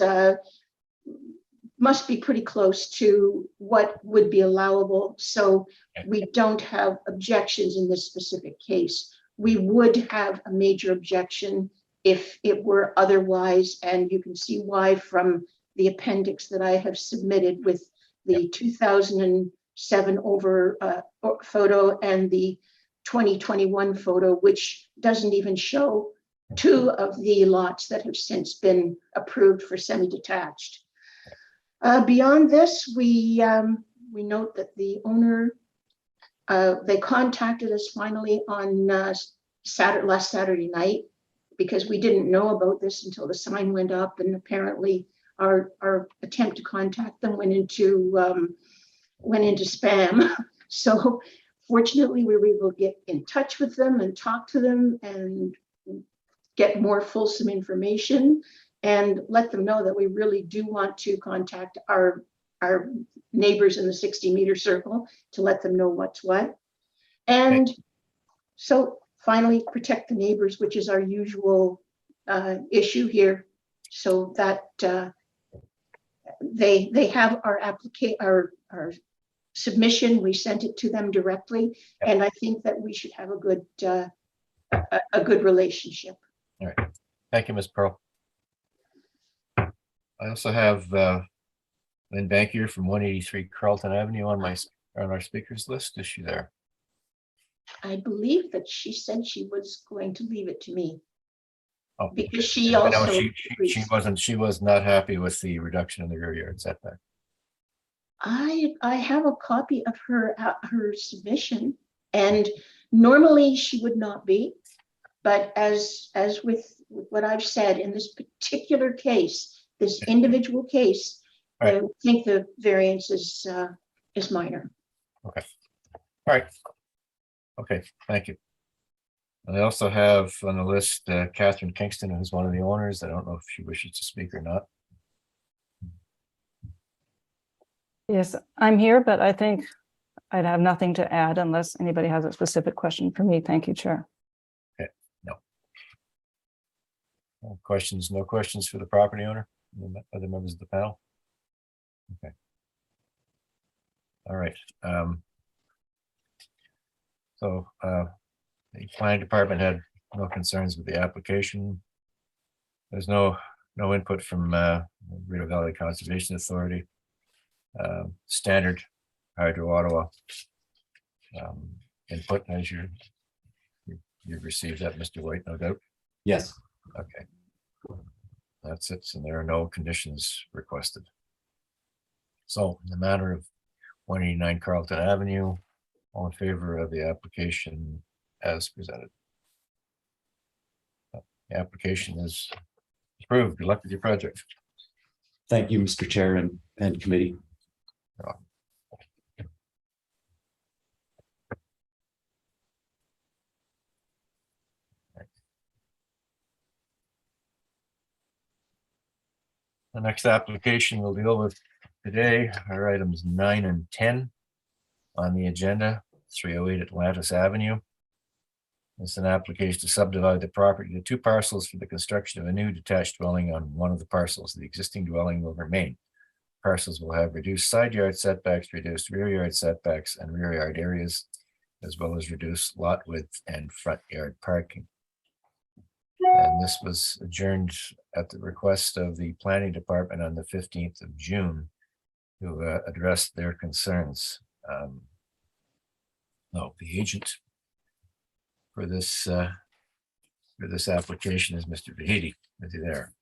must be pretty close to what would be allowable. So we don't have objections in this specific case. We would have a major objection if it were otherwise, and you can see why from the appendix that I have submitted with the 2007 photo and the 2021 photo, which doesn't even show 2 of the lots that have since been approved for semi-detached. Beyond this, we note that the owner, they contacted us finally on last Saturday night, because we didn't know about this until the sign went up, and apparently our attempt to contact them went into spam. So fortunately, we were able to get in touch with them and talk to them and get more fulsome information and let them know that we really do want to contact our our neighbors in the 60-meter circle to let them know what's what. And so finally, protect the neighbors, which is our usual issue here, so that they have our submission. We sent it to them directly, and I think that we should have a good relationship. All right. Thank you, Ms. Pearl. I also have Lynn Bankier from 183 Carlton Avenue on our speakers list. Is she there? I believe that she said she was going to leave it to me. Oh, because she I know also she was not happy with the reduction in the rear yard setback. I have a copy of her submission, and normally she would not be, but as with what I've said in this particular case, this individual case, I think the variance is minor. Okay. All right. Okay. Thank you. And I also have on the list Catherine Kingston, who's one of the owners. I don't know if she wishes to speak or not. Yes, I'm here, but I think I'd have nothing to add unless anybody has a specific question for me. Thank you, Chair. Okay, no. No questions for the property owner, other members of the panel? Okay. All right. So the planning department had no concerns with the application. There's no input from Rideau Valley Conservation Authority. Standard Hydro Ottawa input, as you've received that, Mr. White, no doubt. Yes. Okay. That's it, and there are no conditions requested. So in the matter of 189 Carlton Avenue, all in favor of the application as presented. The application is approved. Good luck with your project. Thank you, Mr. Chair and committee. The next application we'll deal with today are items 9 and 10 on the agenda, 308 Atlantis Avenue. It's an application to subdivide the property into 2 parcels for the construction of a new detached dwelling on one of the parcels. The existing dwelling will remain. Parcels will have reduced side yard setbacks, reduced rear yard setbacks, and rear yard areas, as well as reduced lot width and front yard parking. And this was adjourned at the request of the planning department on the 15th of June to address their concerns. The agent for this application is Mr. Vahidi. Is he there?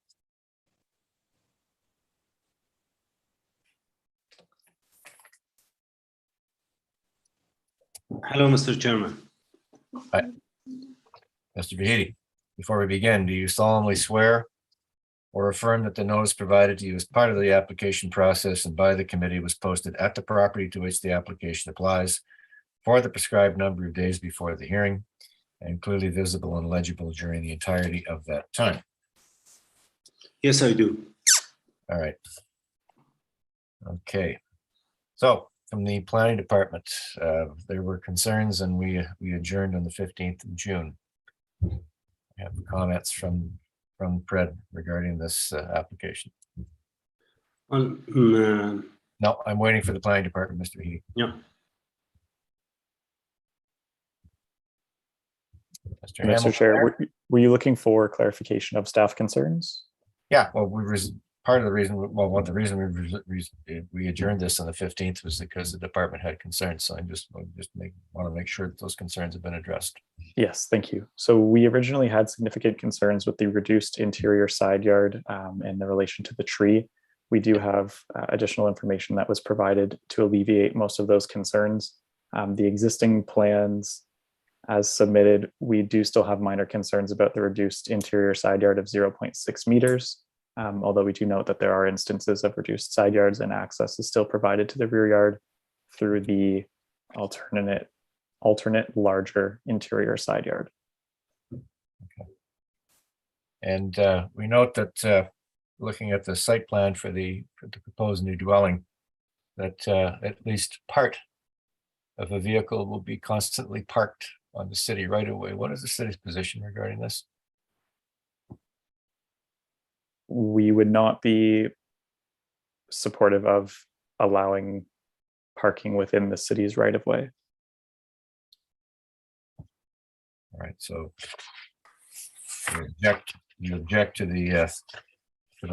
Hello, Mr. Chairman. Hi. Mr. Vahidi, before we begin, do you solemnly swear or affirm that the notice provided to you as part of the application process and by the committee was posted at the property to which the application applies for the prescribed number of days before the hearing and clearly visible and legible during the entirety of that time? Yes, I do. All right. Okay. So from the planning department, there were concerns and we adjourned on the 15th of June. I have comments from Pred regarding this application. No, I'm waiting for the planning department, Mr. Healy. Yeah. Mr. Chair, were you looking for clarification of staff concerns? Yeah, well, part of the reason, one of the reasons we adjourned this on the 15th was because the department had concerns. So I want to make sure that those concerns have been addressed. Yes, thank you. So we originally had significant concerns with the reduced interior side yard and the relation to the tree. We do have additional information that was provided to alleviate most of those concerns. The existing plans as submitted, we do still have minor concerns about the reduced interior side yard of 0.6 meters. Although we do note that there are instances of reduced side yards and access is still provided to the rear yard through the alternate larger interior side yard. Okay. And we note that looking at the site plan for the proposed new dwelling, that at least part of a vehicle will be constantly parked on the city right away. What is the city's position regarding this? We would not be supportive of allowing parking within the city's right of way. All right, so you object to the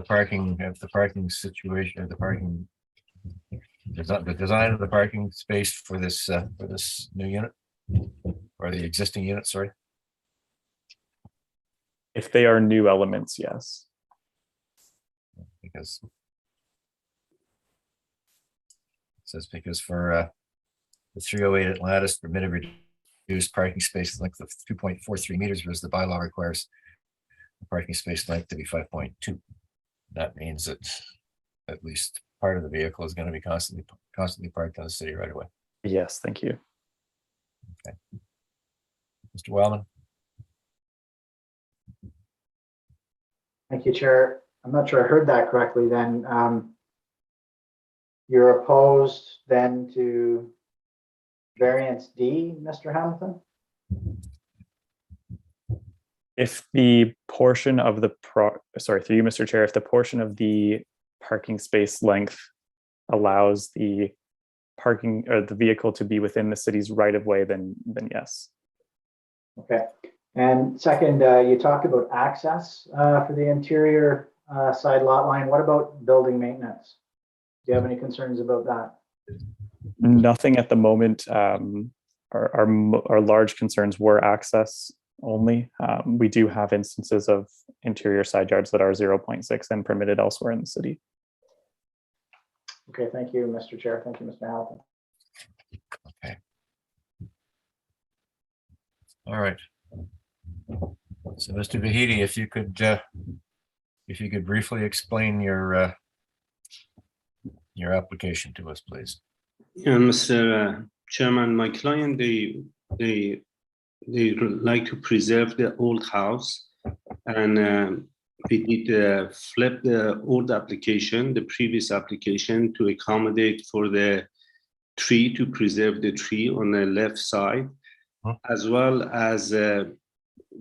parking, of the parking situation, or the parking, the design of the parking space for this new unit, or the existing unit, sorry. If they are new elements, yes. Because it says because for the 308 Atlantis permitted reduced parking space length of 2.43 meters, whereas the bylaw requires the parking space length to be 5.2. That means that at least part of the vehicle is going to be constantly parked on the city right away. Yes, thank you. Okay. Mr. Wellman. Thank you, Chair. I'm not sure I heard that correctly then. You're opposed then to variance D, Mr. Hamilton? If the portion of the through you, Mr. Chair, if the portion of the parking space length allows the parking or the vehicle to be within the city's right of way, then yes. Okay. And second, you talked about access for the interior side lot line. What about building maintenance? Do you have any concerns about that? Nothing at the moment. Our large concerns were access only. We do have instances of interior side yards that are 0.6 and permitted elsewhere in the city. Okay, thank you, Mr. Chair. Thank you, Mr. Hamilton. Okay. All right. So, Mr. Vahidi, if you could briefly explain your application to us, please. Yeah, Mr. Chairman, my client, they like to preserve the old house, and we did flip the old application, the previous application, to accommodate for the tree, to preserve the tree on the left side, as well as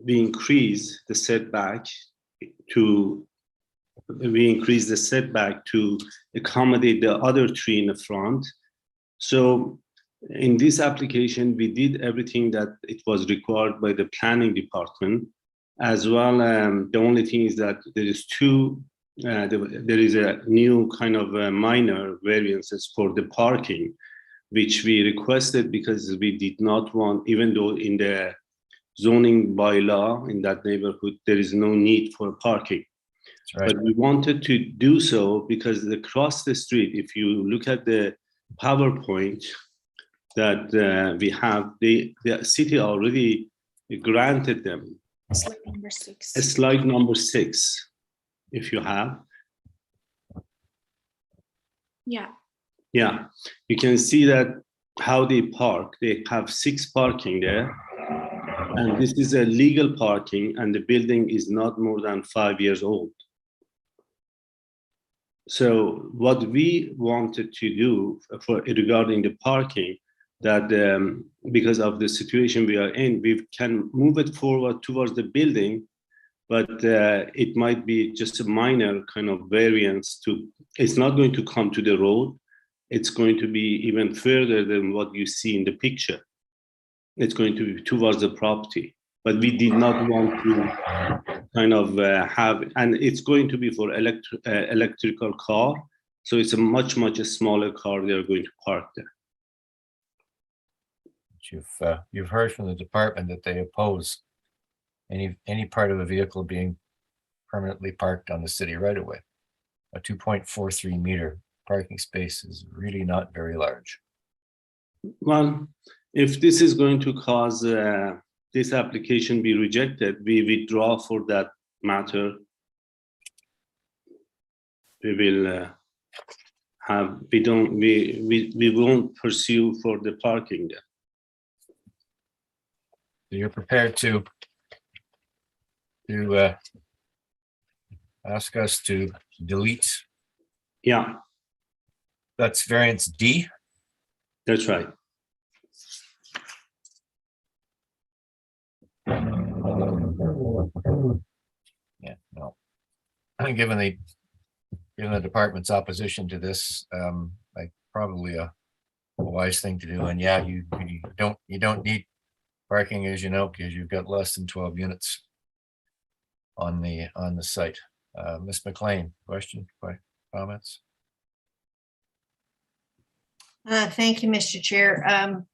we increase the setback to accommodate the other tree in the front. So in this application, we did everything that it was required by the planning department. As well, the only thing is that there is a new kind of minor variances for the parking, which we requested because we did not want, even though in the zoning bylaw in that neighborhood, there is no need for parking. Right. But we wanted to do so because across the street, if you look at the PowerPoint that we have, the city already granted them. Slide number 6. Slide number 6, if you have. Yeah. Yeah, you can see that how they park. They have 6 parking there. And this is a legal parking, and the building is not more than 5 years old. So what we wanted to do regarding the parking, that because of the situation we are in, we can move it forward towards the building, but it might be just a minor kind of variance it's not going to come to the road. It's going to be even further than what you see in the picture. It's going to be towards the property, but we did not want to kind of have, and it's going to be for electrical car. So it's a much smaller car they are going to park there. You've heard from the department that they oppose any part of a vehicle being permanently parked on the city right away. A 2.43 meter parking space is really not very large. Well, if this is going to cause this application be rejected, we withdraw for that matter. We will we won't pursue for the parking there. You're prepared to ask us to delete? Yeah. That's variance D. That's right. Yeah, no. Given the department's opposition to this, like probably a wise thing to do. And yeah, you don't need parking, as you know, because you've got less than 12 units on the site. Ms. McLean, question, comments? Thank you, Mr. Chair.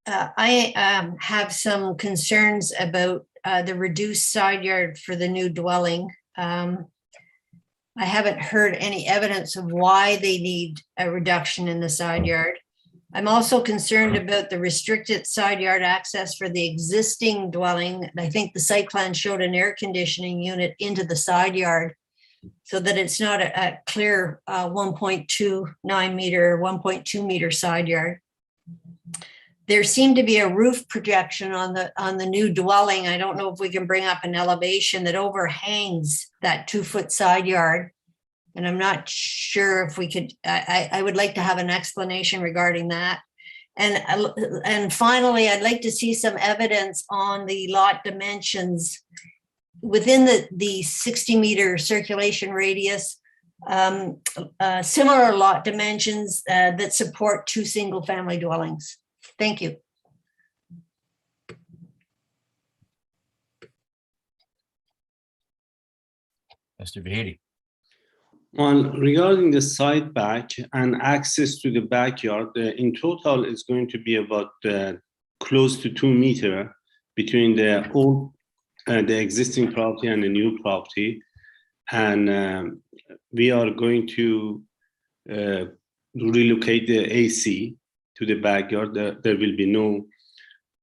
I have some concerns about the reduced side yard for the new dwelling. I haven't heard any evidence of why they need a reduction in the side yard. I'm also concerned about the restricted side yard access for the existing dwelling. I think the site plan showed an air conditioning unit into the side yard so that it's not a clear 1.29 meter, 1.2 meter side yard. There seemed to be a roof projection on the new dwelling. I don't know if we can bring up an elevation that overhangs that 2-foot side yard. And I'm not sure if we could, I would like to have an explanation regarding that. And finally, I'd like to see some evidence on the lot dimensions within the 60-meter circulation radius, similar lot dimensions that support 2 single-family dwellings. Thank you. Mr. Vahidi. Regarding the side back and access to the backyard, in total is going to be about close to 2 meters between the existing property and the new property. And we are going to relocate the AC to the backyard. There will be no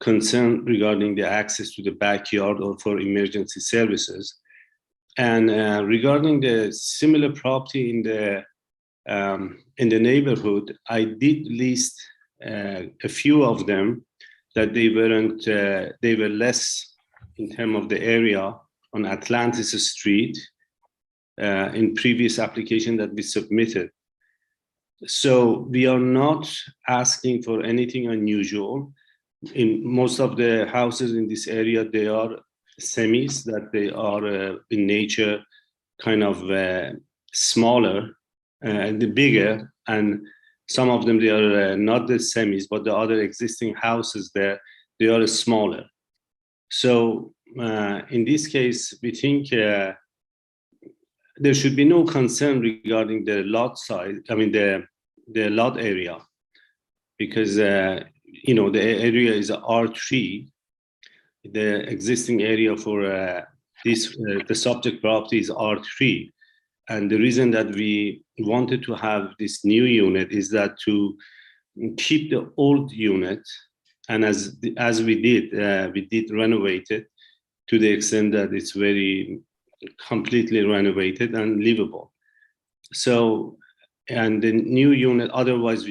concern regarding the access to the backyard or for emergency services. And regarding the similar property in the neighborhood, I did list a few of them that they were less in terms of the area on Atlantis Street in previous application that we submitted. So we are not asking for anything unusual. In most of the houses in this area, they are semis, that they are in nature kind of smaller and bigger, and some of them they are not the semis, but the other existing houses there, they are smaller. So in this case, we think there should be no concern regarding the lot size, I mean the lot area, because the area is R3. The existing area for the subject property is R3. And the reason that we wanted to have this new unit is that to keep the old unit, and as we did renovate it to the extent that it's very completely renovated and livable. So, and the new unit, otherwise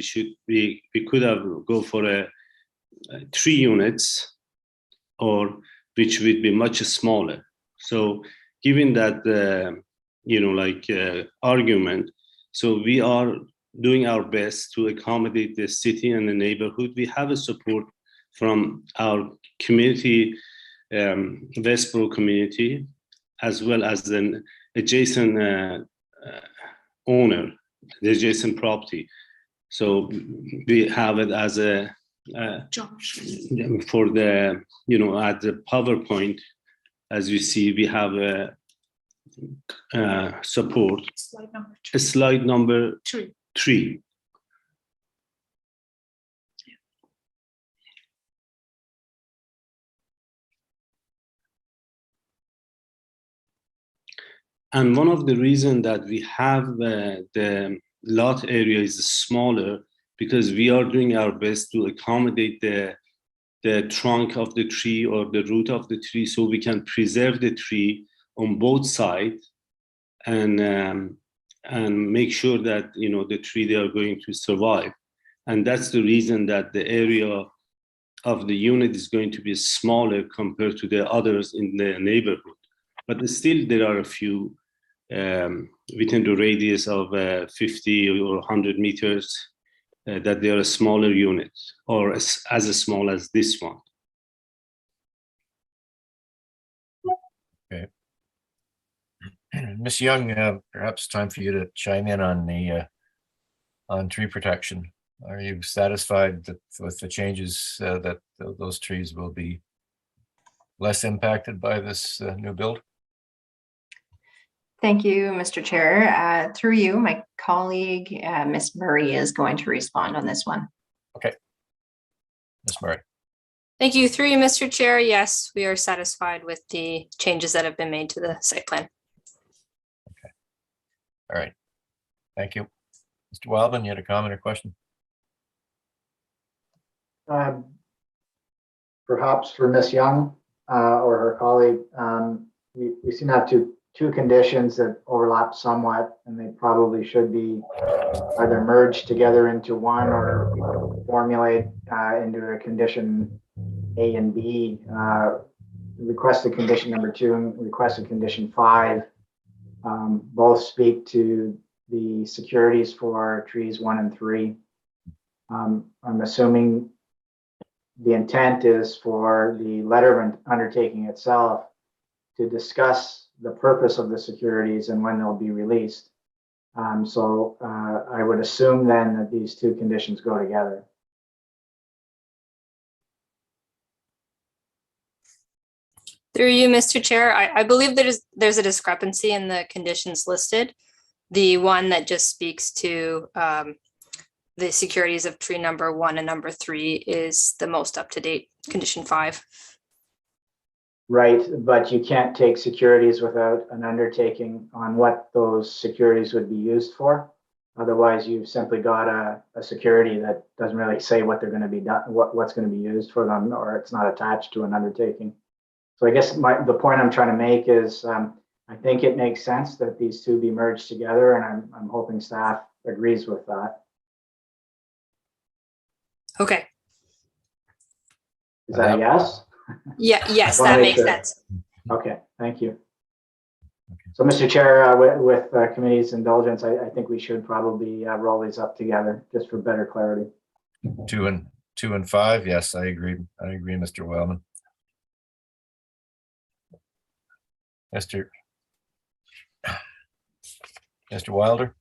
we could have go for 3 units, or which would be much smaller. So given that, argument, so we are doing our best to accommodate the city and the neighborhood. We have a support from our community, Westboro community, as well as an adjacent owner, the adjacent property. So we have it as a for the, at the PowerPoint, as you see, we have a support. Slide number 3. And one of the reasons that we have the lot area is smaller, because we are doing our best to accommodate the trunk of the tree or the root of the tree, so we can preserve the tree on both sides and make sure that the tree they are going to survive. And that's the reason that the area of the unit is going to be smaller compared to the others in the neighborhood. But still there are a few within the radius of 50 or 100 meters, that they are a smaller unit or as small as this one. Okay. Ms. Young, perhaps time for you to chime in on the on tree protection. Are you satisfied that with the changes that those trees will be less impacted by this new build? Thank you, Mr. Chair. Through you, my colleague, Ms. Murray, is going to respond on this one. Okay. Ms. Murray. Thank you. Through you, Mr. Chair. Yes, we are satisfied with the changes that have been made to the site plan. Okay. All right. Thank you. Mr. Wildman, you had a comment or question? Perhaps for Ms. Young or her colleague, we seem to have two conditions that overlap somewhat, and they probably should be either merged together into one or formulate into a condition A and B. Requested condition number 2 and requested condition 5 both speak to the securities for trees 1 and 3. I'm assuming the intent is for the letter of undertaking itself to discuss the purpose of the securities and when they'll be released. So I would assume then that these two conditions go together. Through you, Mr. Chair, I believe there's a discrepancy in the conditions listed. The one that just speaks to the securities of tree number 1 and number 3 is the most up-to-date condition 5. Right, but you can't take securities without an undertaking on what those securities would be used for. Otherwise, you've simply got a security that doesn't really say what they're going to be done, what's going to be used for them, or it's not attached to an undertaking. So I guess the point I'm trying to make is I think it makes sense that these two be merged together, and I'm hoping staff agrees with that. Okay. Is that a yes? Yeah, yes, that makes sense. Okay, thank you. So, Mr. Chair, with committee's indulgence, I think we should probably roll these up together just for better clarity. 2 and 5. Yes, I agree. I agree, Mr. Wellman. Mr. Wilder,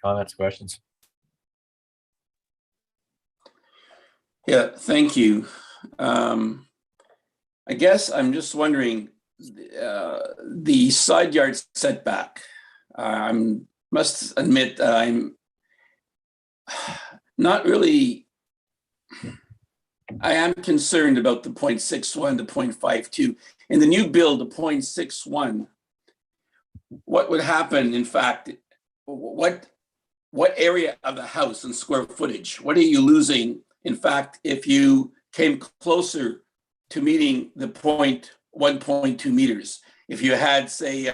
comments, questions? Yeah, thank you. I guess I'm just wondering, the side yard setback. I must admit that I'm not really, I am concerned about the 0.61 to 0.52. In the new build, the 0.61, what would happen, in fact, what area of the house and square footage, what are you losing, in fact, if you came closer to meeting the 1.2 meters? If you had, say,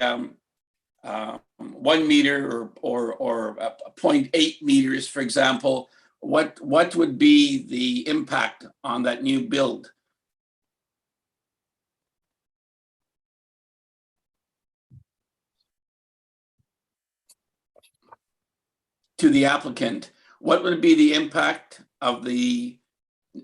1 meter or 0.8 meters, for example, what would be the impact on that new build? To the applicant, what would be the impact of the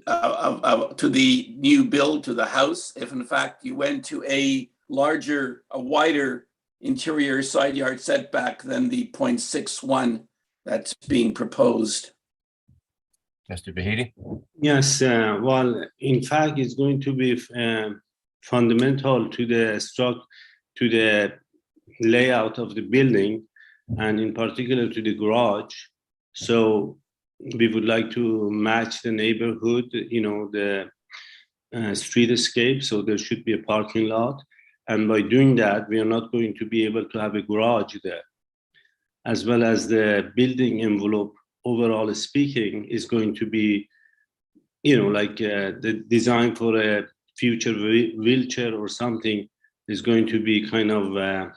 to the new build, to the house, if in fact you went to a wider interior side yard setback than the 0.61 that's being proposed? Mr. Bahidi? Yes, well, in fact, it's going to be fundamental to the layout of the building, and in particular to the garage. So we would like to match the neighborhood, the streetscape. So there should be a parking lot. And by doing that, we are not going to be able to have a garage there. As well as the building envelope, overall speaking, is going to be, the design for a future wheelchair or something is going to be kind of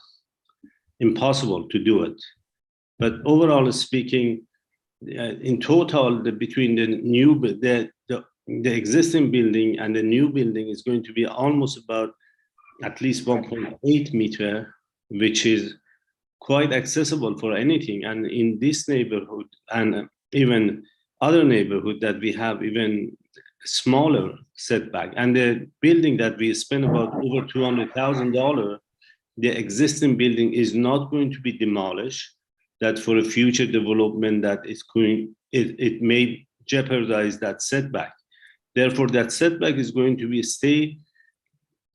impossible to do it. But overall speaking, in total, between the existing building and the new building is going to be almost about at least 1.8 meter, which is quite accessible for anything. And in this neighborhood and even other neighborhood that we have even smaller setback. And the building that we spent about over $200,000, the existing building is not going to be demolished. That for a future development that is going, it may jeopardize that setback. Therefore, that setback is going to be stay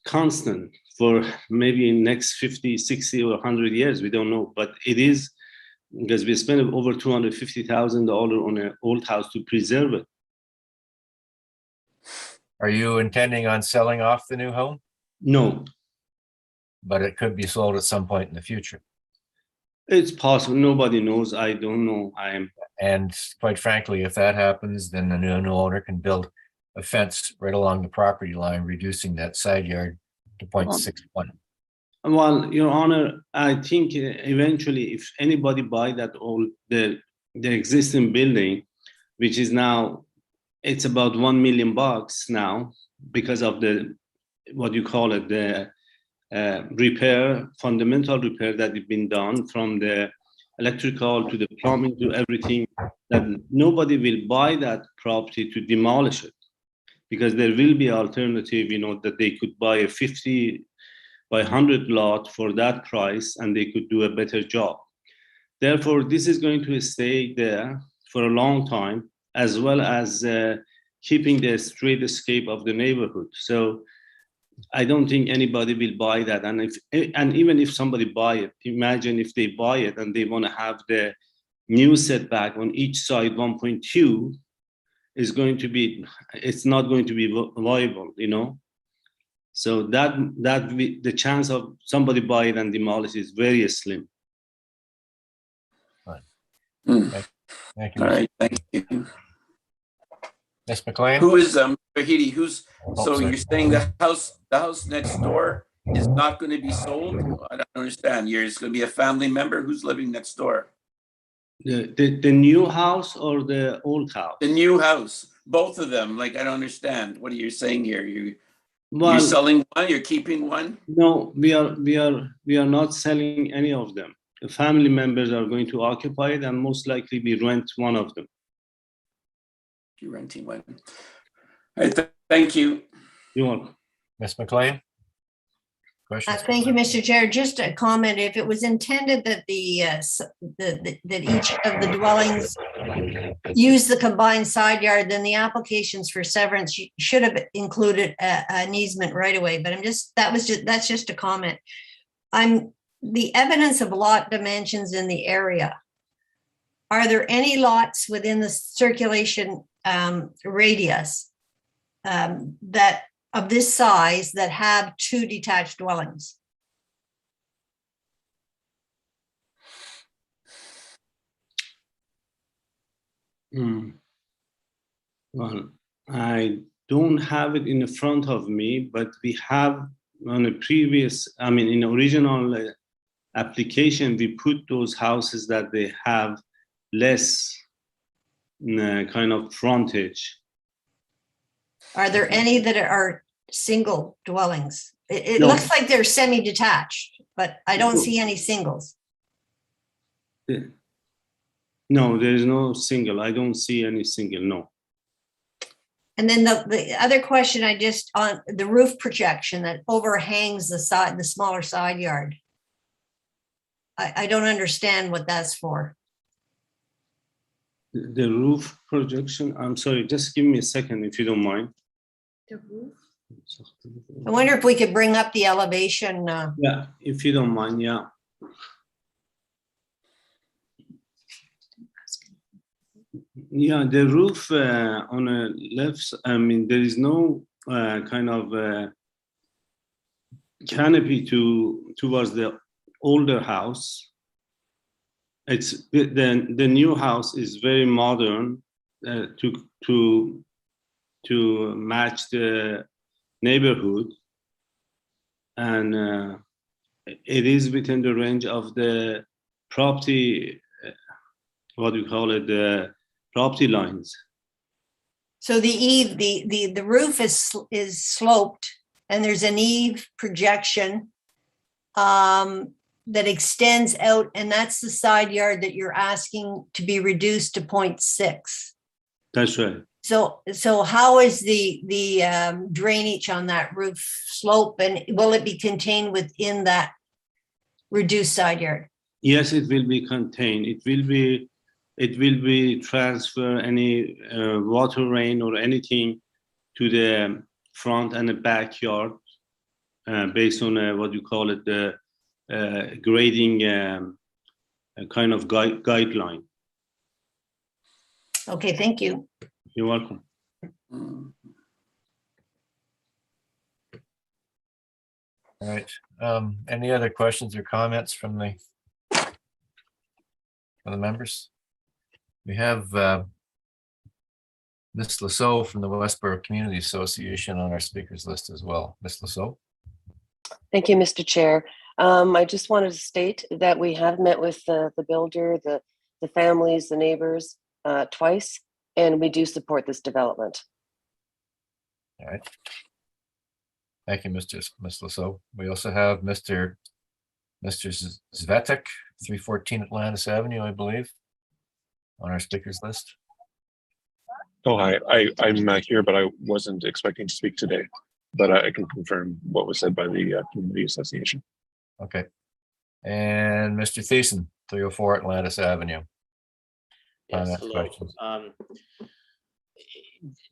constant for maybe in next 50, 60 or 100 years. We don't know, but it is because we spent over $250,000 on an old house to preserve it. Are you intending on selling off the new home? No. But it could be sold at some point in the future. It's possible. Nobody knows. I don't know. And quite frankly, if that happens, then the new owner can build a fence right along the property line, reducing that side yard to 0.61. Well, Your Honor, I think eventually, if anybody buy that old the existing building, which is now it's about $1 million now because of the what you call it the repair, fundamental repair that has been done from the electrical to the plumbing to everything, that nobody will buy that property to demolish it, because there will be alternative, that they could buy a 50 by 100 lot for that price and they could do a better job. Therefore, this is going to stay there for a long time, as well as keeping the streetscape of the neighborhood. So I don't think anybody will buy that. And even if somebody buy it, imagine if they buy it and they want to have the new setback on each side 1.2 is going to be, it's not going to be viable, So the chance of somebody buy it and demolish is very slim. Right. Mm. Thank you. All right, thank you. Ms. McLean? Who is Rahidi? So sorry. you're saying the house next door is not going to be sold? I don't understand. It's going to be a family member who's living next door. The new house or the old house? The new house, both of them. Like, I don't understand. What are you saying here? You're Well, selling one, you're keeping one? No, we are not selling any of them. The family members are going to occupy it, and most likely we rent one of them. You're renting one. All right, thank you. You're welcome. Ms. McLean? Questions? Thank you, Mr. Chair. Just a comment. If it was intended that that each of the dwellings use the combined side yard, then the applications for severance should have included an easement right away. But that's just a comment. The evidence of lot dimensions in the area. Are there any lots within the circulation radius that of this size that have 2 detached dwellings? Well, I don't have it in the front of me, but we have on a previous, in original application, we put those houses that they have less kind of frontage. Are there any that are single dwellings? It No. looks like they're semi-detached, but I don't see any singles. No, there is no single. I don't see any single, no. And then the other question on the roof projection that overhangs the smaller side yard. I don't understand what that's for. The roof projection, I'm sorry, just give me a second if you don't mind. The roof? I wonder if we could bring up the elevation. Yeah, if you don't mind, yeah. Yeah, the roof on the left, there is no kind of canopy towards the older house. It's the new house is very modern to match the neighborhood, and it is within the range of the property. What do you call it? The property lines. So the eave, the roof is sloped, and there's an eave projection. that extends out, and that's the side yard that you're asking to be reduced to 0.6. That's right. So how is the drainage on that roof slope, and will it be contained within that reduced side yard? Yes, it will be contained. It will be transfer any water, rain, or anything to the front and the backyard based on what you call it, the grading kind of guideline. Okay, thank you. You're welcome. All right. Any other questions or comments from the members? We have Ms. Lasso from the Westboro Community Association on our speakers list as well. Ms. Lasso. Thank you, Mr. Chair. I just wanted to state that we have met with the builder, the families, the neighbors twice, and we do support this development. All right. Thank you, Ms. Lasso. We also have Mr. Zvetek, 314 Atlantis Avenue, I believe, on our speakers list. Oh, hi. I'm here, but I wasn't expecting to speak today, but I can confirm what was said by the Community Association. Okay. And Mr. Thiessen, 304 Atlantis Avenue. Yes, hello.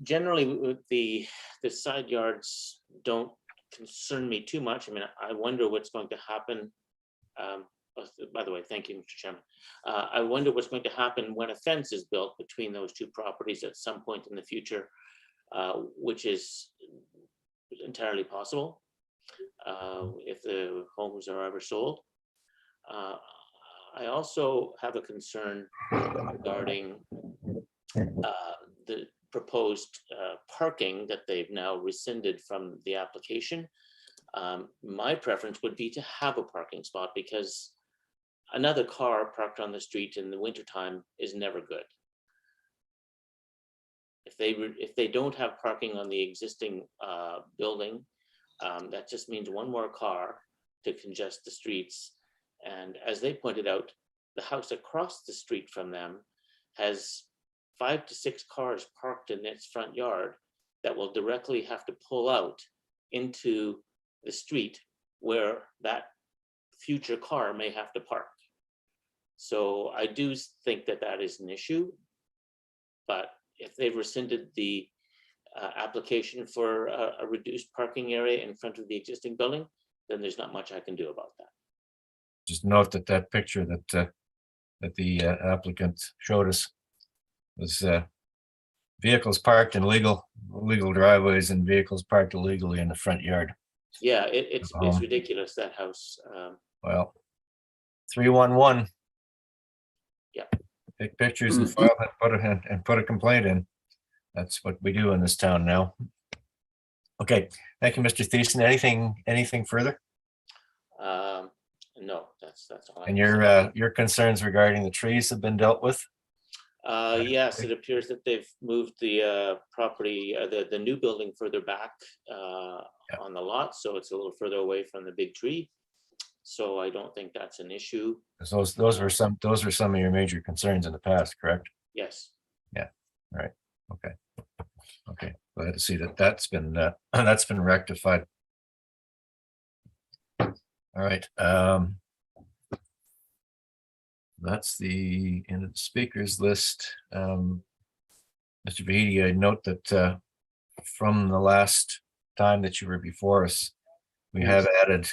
Generally, the side yards don't concern me too much. I mean, I wonder what's going to happen. By the way, thank you, Mr. Chairman. I wonder what's going to happen when a fence is built between those two properties at some point in the future, which is entirely possible if the homes are ever sold. I also have a concern regarding the proposed parking that they've now rescinded from the application. My preference would be to have a parking spot, because another car parked on the street in the wintertime is never good. If they don't have parking on the existing building, that just means one more car to congest the streets. And as they pointed out, the house across the street from them has 5 to 6 cars parked in its front yard that will directly have to pull out into the street where that future car may have to park. So I do think that that is an issue, but if they've rescinded the application for a reduced parking area in front of the existing building, then there's not much I can do about that. Just note that picture that the applicant showed us was vehicles parked in legal driveways and vehicles parked illegally in the front yard. Yeah, it's ridiculous, that house. Well, 311. Yeah. Take pictures and file and put a complaint in. That's what we do in this town now. Okay, thank you, Mr. Thiessen. Anything further? No, that's all. And your concerns regarding the trees have been dealt with? Yes, it appears that they've moved the property, the new building further back on the lot, so it's a little further away from the big tree. So I don't think that's an issue. Those were some of your major concerns in the past, correct? Yes. Yeah. All right. Okay. Glad to see that's been rectified. All right. That's the end of the speakers list. Mr. Vahidi, I note that from the last time that you were before us, we have added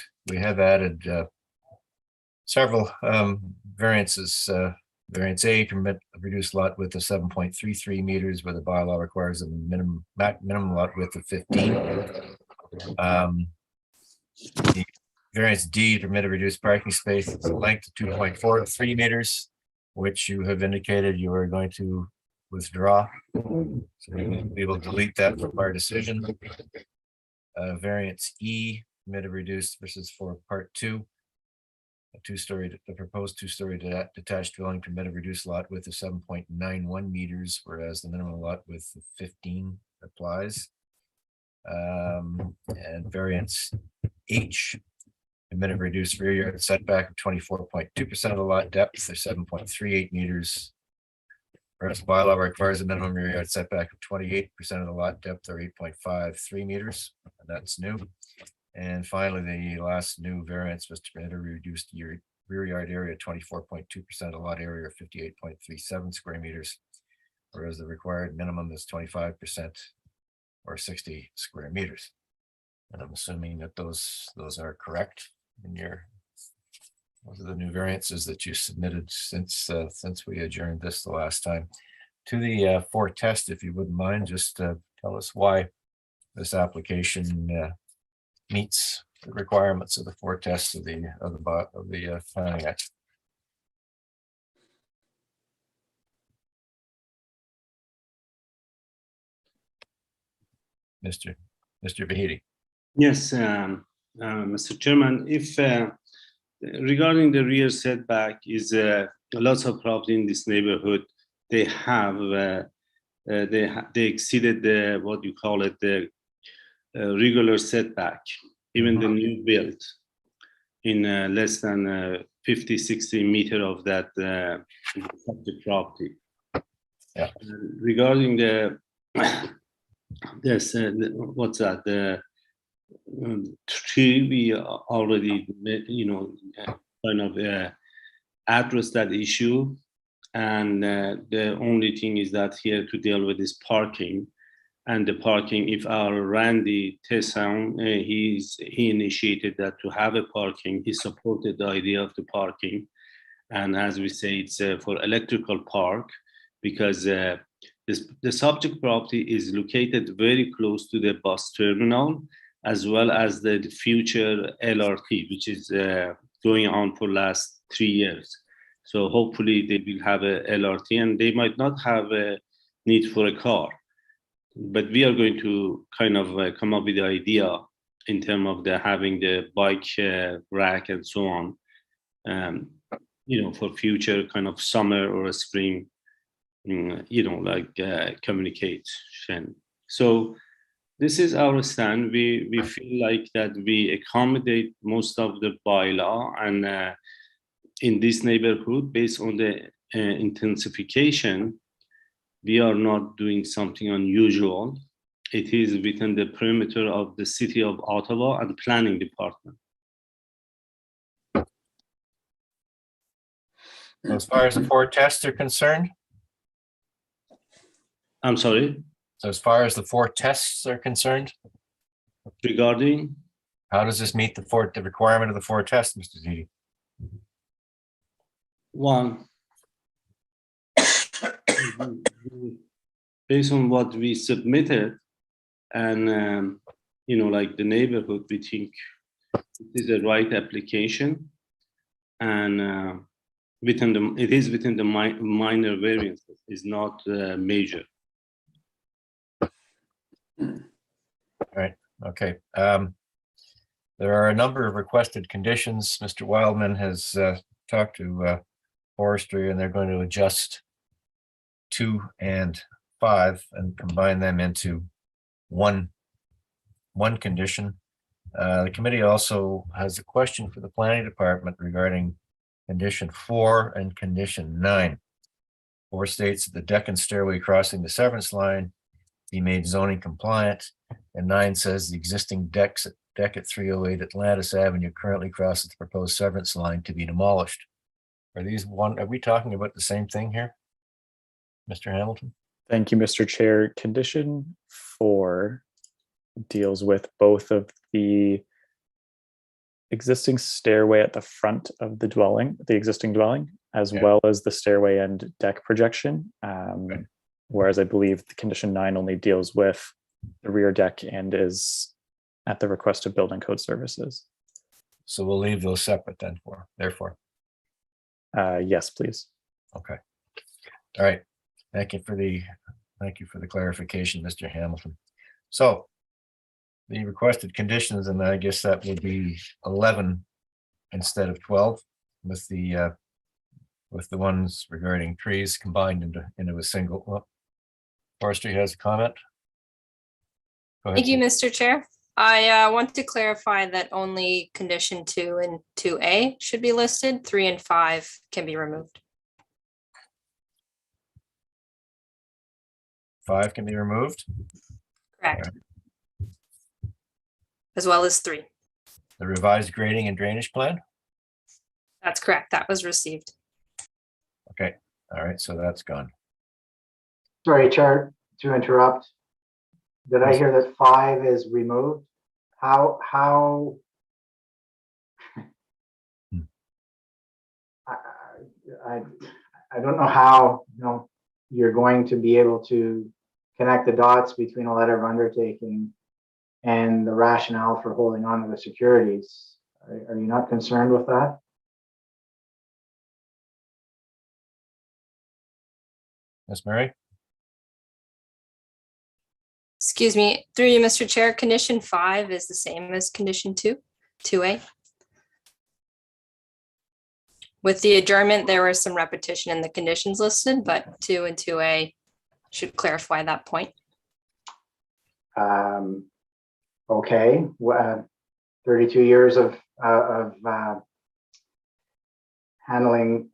several variances. Variance A, permit a reduced lot width of 7.33 meters, where the bylaw requires a minimum lot width of 15. The variance D, permit a reduced parking space length of 2.43 meters, which you have indicated you are going to withdraw. So we will delete that from our decision. Variance E, permit a reduced versus for part 2. The proposed two-story detached dwelling permit a reduced lot width of 7.91 meters, whereas the minimum lot width of 15 applies. And variance H, Admit a reduced rear yard setback of 24.2% of the lot depth, or 7.38 meters. Whereas bylaw requires a minimum rear yard setback of 28% of the lot depth, or 8.53 meters, and that's new. And finally, the last new variance was to permit a reduced rear yard area, 24.2% of the lot area, or 58.37 square meters. Whereas the required minimum is 25% or 60 square meters. And I'm assuming that those are correct in your, those are the new variances that you submitted since we adjourned this the last time. To the for test, if you wouldn't mind, just tell us why this application meets the requirements of the for test of the Planning Act. Mr. Vahidi. Yes, Mr. Chairman, if regarding the rear setback is lots of property in this neighborhood, they have they exceeded the what you call it the regular setback, even the new build in less than 50-60 meter of that subject property. Yeah. Regarding the yes, what's that the tree, we already kind of address that issue, and the only thing is that here to deal with is parking. And the parking, if our Randy Tesson, he initiated that to have a parking, he supported the idea of the parking. And as we say, it's for electrical park, because the subject property is located very close to the bus terminal, as well as the future LRT, which is going on for last 3 years. So hopefully they will have a LRT, and they might not have a need for a car. But we are going to kind of come up with the idea in terms of having the bike rack and so on, for future kind of summer or a spring, communication. So this is our stand. We feel like that we accommodate most of the bylaw, and in this neighborhood, based on the intensification, we are not doing something unusual. It is within the perimeter of the city of Ottawa and the planning department. As far as the four tests are concerned? I'm sorry? So as far as the four tests are concerned? Regarding? How does this meet the requirement of the four tests, Mr. Ziti? One, based on what we submitted, and like the neighborhood, we think it is a right application, and it is within the minor variances, is not major. All right. Okay. There are a number of requested conditions. Mr. Wildman has talked to Forestry, and they're going to adjust 2 and 5 and combine them into one condition. The committee also has a question for the planning department regarding condition 4 and condition 9. 4 states that the deck and stairway crossing the severance line be made zoning compliant, and 9 says the existing deck at 308 Atlantis Avenue currently crosses the proposed severance line to be demolished. Are we talking about the same thing here, Mr. Hamilton? Thank you, Mr. Chair. Condition 4 deals with both of the existing stairway at the front of the dwelling, the existing dwelling, as well as the stairway and deck projection. Whereas I believe the condition 9 only deals with the rear deck and is at the request of Building Code Services. So we'll leave those separate then therefore. Yes, please. Okay. All right. Thank you for the clarification, Mr. Hamilton. So the requested conditions, and I guess that would be 11 instead of 12, with the ones regarding trees combined into a single. Well, Forestry has a comment. Thank you, Mr. Chair. I want to clarify that only condition 2 and 2A should be listed. 3 and 5 can be removed. 5 can be removed. Correct. As well as 3. The revised grading and drainage plan. That's correct. That was received. Okay, all right, so that's gone. Sorry, Chair, to interrupt. Did I hear that 5 is removed? How? I don't know how, you're going to be able to connect the dots between a letter of undertaking and the rationale for holding on to the securities. Are you not concerned with that? Ms. Murray? Excuse me, through you, Mr. Chair, condition 5 is the same as condition 2, 2A. With the adjournment, there was some repetition in the conditions listed, but 2 and 2A should clarify that point. Okay, 32 years of handling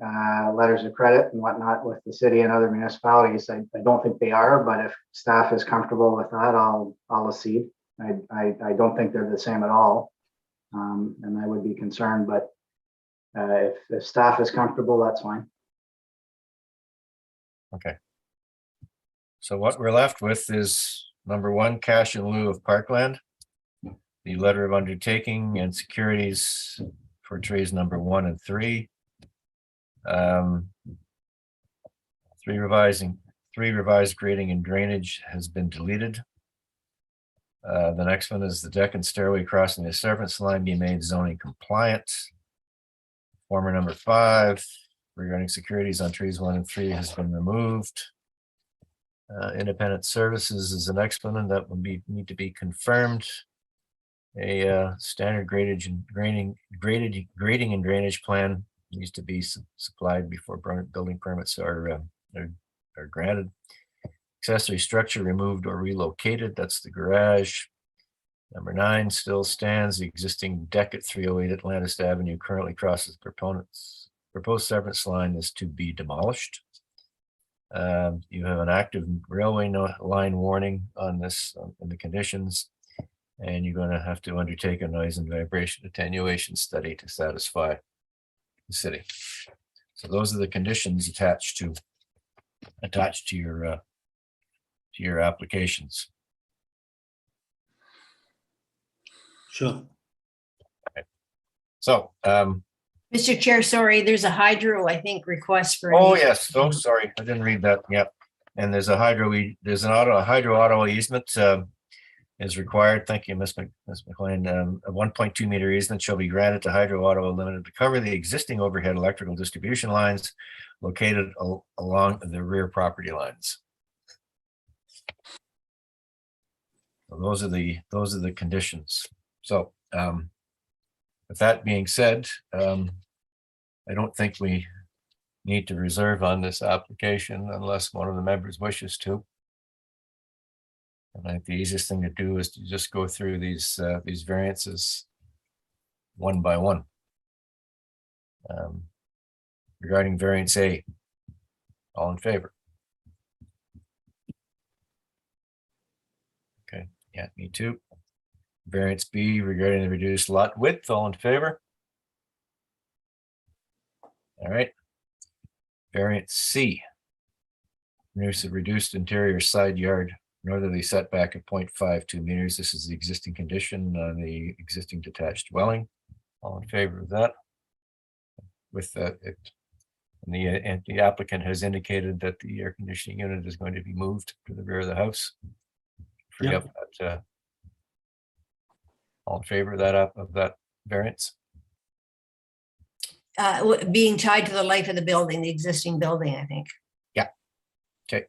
letters of credit and whatnot with the city and other municipalities. I don't think they are, but if staff is comfortable with that, I'll accede. I don't think they're the same at all, and I would be concerned, but if staff is comfortable, that's fine. Okay. So what we're left with is number 1, cash in lieu of parkland. The letter of undertaking and securities for trees number 1 and 3. 3 revised grading and drainage has been deleted. The next one is the deck and stairway crossing the surface line be made zoning compliant. Former number 5 regarding securities on trees 1 and 3 has been removed. Independent services is the next one, and that would need to be confirmed. A standard grading and drainage plan needs to be supplied before building permits are granted. Accessory structure removed or relocated, that's the garage. Number 9 still stands. The existing deck at 308 Atlantis Avenue currently crosses proposed severance line is to be demolished. You have an active railway line warning on this in the conditions, and you're going to have to undertake a noise and vibration attenuation study to satisfy the city. So those are the conditions attached to your applications. Sure. Okay. So, Mr. Chair, sorry, there's a hydro, I think, request for. oh yes, oh sorry, I didn't read that. Yep. And there's a hydro auto easement is required. Thank you, Ms. McLean. A 1.2 meter easement shall be granted to Hydro Auto Limited to cover the existing overhead electrical distribution lines located along the rear property lines. So those are the conditions. So with that being said, I don't think we need to reserve on this application unless one of the members wishes to. And I think the easiest thing to do is to just go through these variances one by one. Regarding variance A, all in favor? Okay, yeah, me too. Variance B regarding the reduced lot width, all in favor? All right. Variance C. Reduced interior side yard northerly setback of 0.52 meters. This is the existing condition on the existing detached dwelling. All in favor of that? With that, and the applicant has indicated that the air conditioning unit is going to be moved to the rear of the house. Free up that. All in favor of that variance? Being tied to the life of the building, the existing building, I think. Yeah. Okay.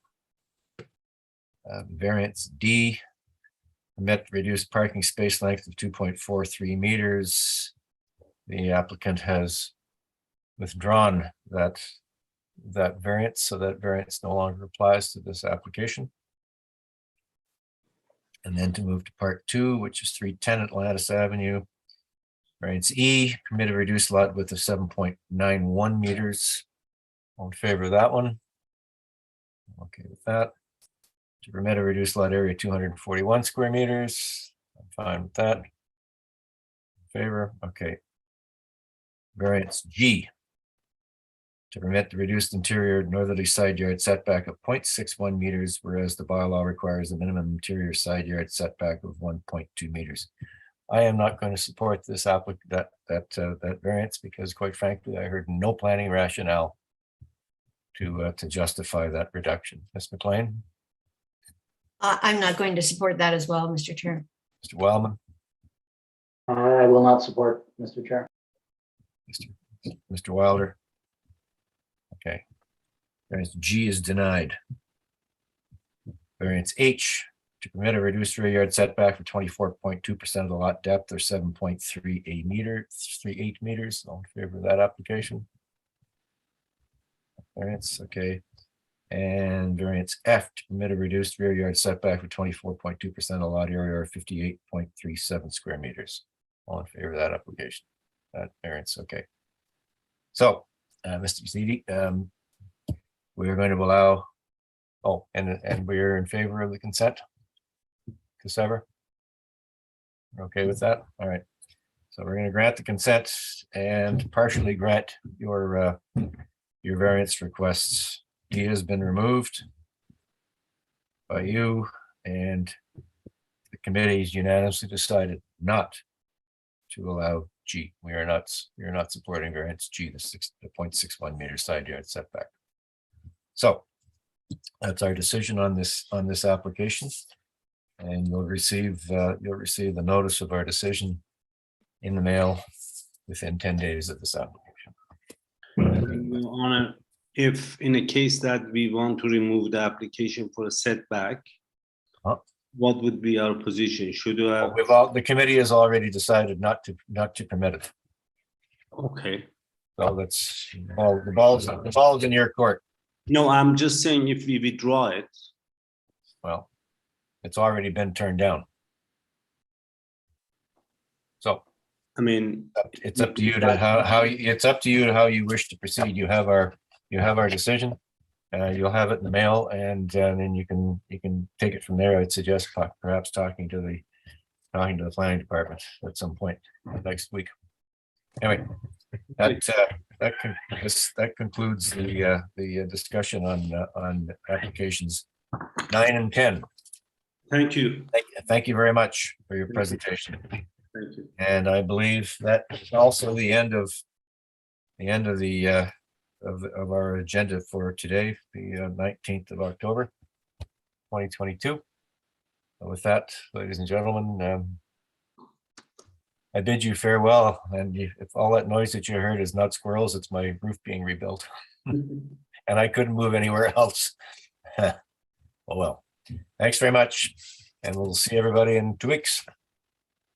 Variance D, permit reduced parking space length of 2.43 meters. The applicant has withdrawn that variance, so that variance no longer applies to this application. And then to move to part 2, which is 310 Atlantis Avenue. Variance E, permitted reduced lot width of 7.91 meters. All in favor of that one? Okay with that. To permit a reduced lot area 241 square meters. I'm fine with that. In favor, okay. Variance G. To permit the reduced interior northerly side yard setback of 0.61 meters, whereas the bylaw requires a minimum interior side yard setback of 1.2 meters. I am not going to support this that variance because, quite frankly, I heard no planning rationale to justify that reduction. Ms. McLean, I'm not going to support that as well, Mr. Chair. Mr. Wellman, I will not support, Mr. Chair. Mr. Wilder. Okay. Variance G is denied. Variance H, to permit a reduced rear yard setback for 24.2% of the lot depth or 7.38 meters. All in favor of that application? Variance, okay. And variance F, to permit a reduced rear yard setback for 24.2% of the lot area or 58.37 square meters. All in favor of that application? That variance, okay. So, Mr. Zedi, we are going to allow, and we're in favor of the consent. Cassava? Okay with that? All right. So we're going to grant the consent and partially grant your variance requests. E has been removed by you, and the committee's unanimously decided not to allow G. We are not supporting variance G, the 0.61 meter side yard setback. So that's our decision on this application, and you'll receive the notice of our decision in the mail within 10 days of this application. Your Honor, if in a case that we want to remove the application for a setback, what would be our position? Should we have? The committee has already decided not to permit it. Okay. So that's the ball's in your court. No, I'm just saying if we withdraw it. Well, it's already been turned down. So, I mean, it's up to you to how you wish to proceed. You have our decision. You'll have it in the mail, and then you can take it from there. I'd suggest perhaps talking to the planning department at some point next week. Anyway, that concludes the discussion on applications 9 and 10. Thank you. Thank you very much for your presentation. Thank you. And I believe that is also the end of our agenda for today, the 19th of October, 2022. And with that, ladies and gentlemen, I bid you farewell. And if all that noise that you heard is not squirrels, it's my roof being rebuilt. And I couldn't move anywhere else. Oh well. Thanks very much. And we'll see everybody in 2 weeks.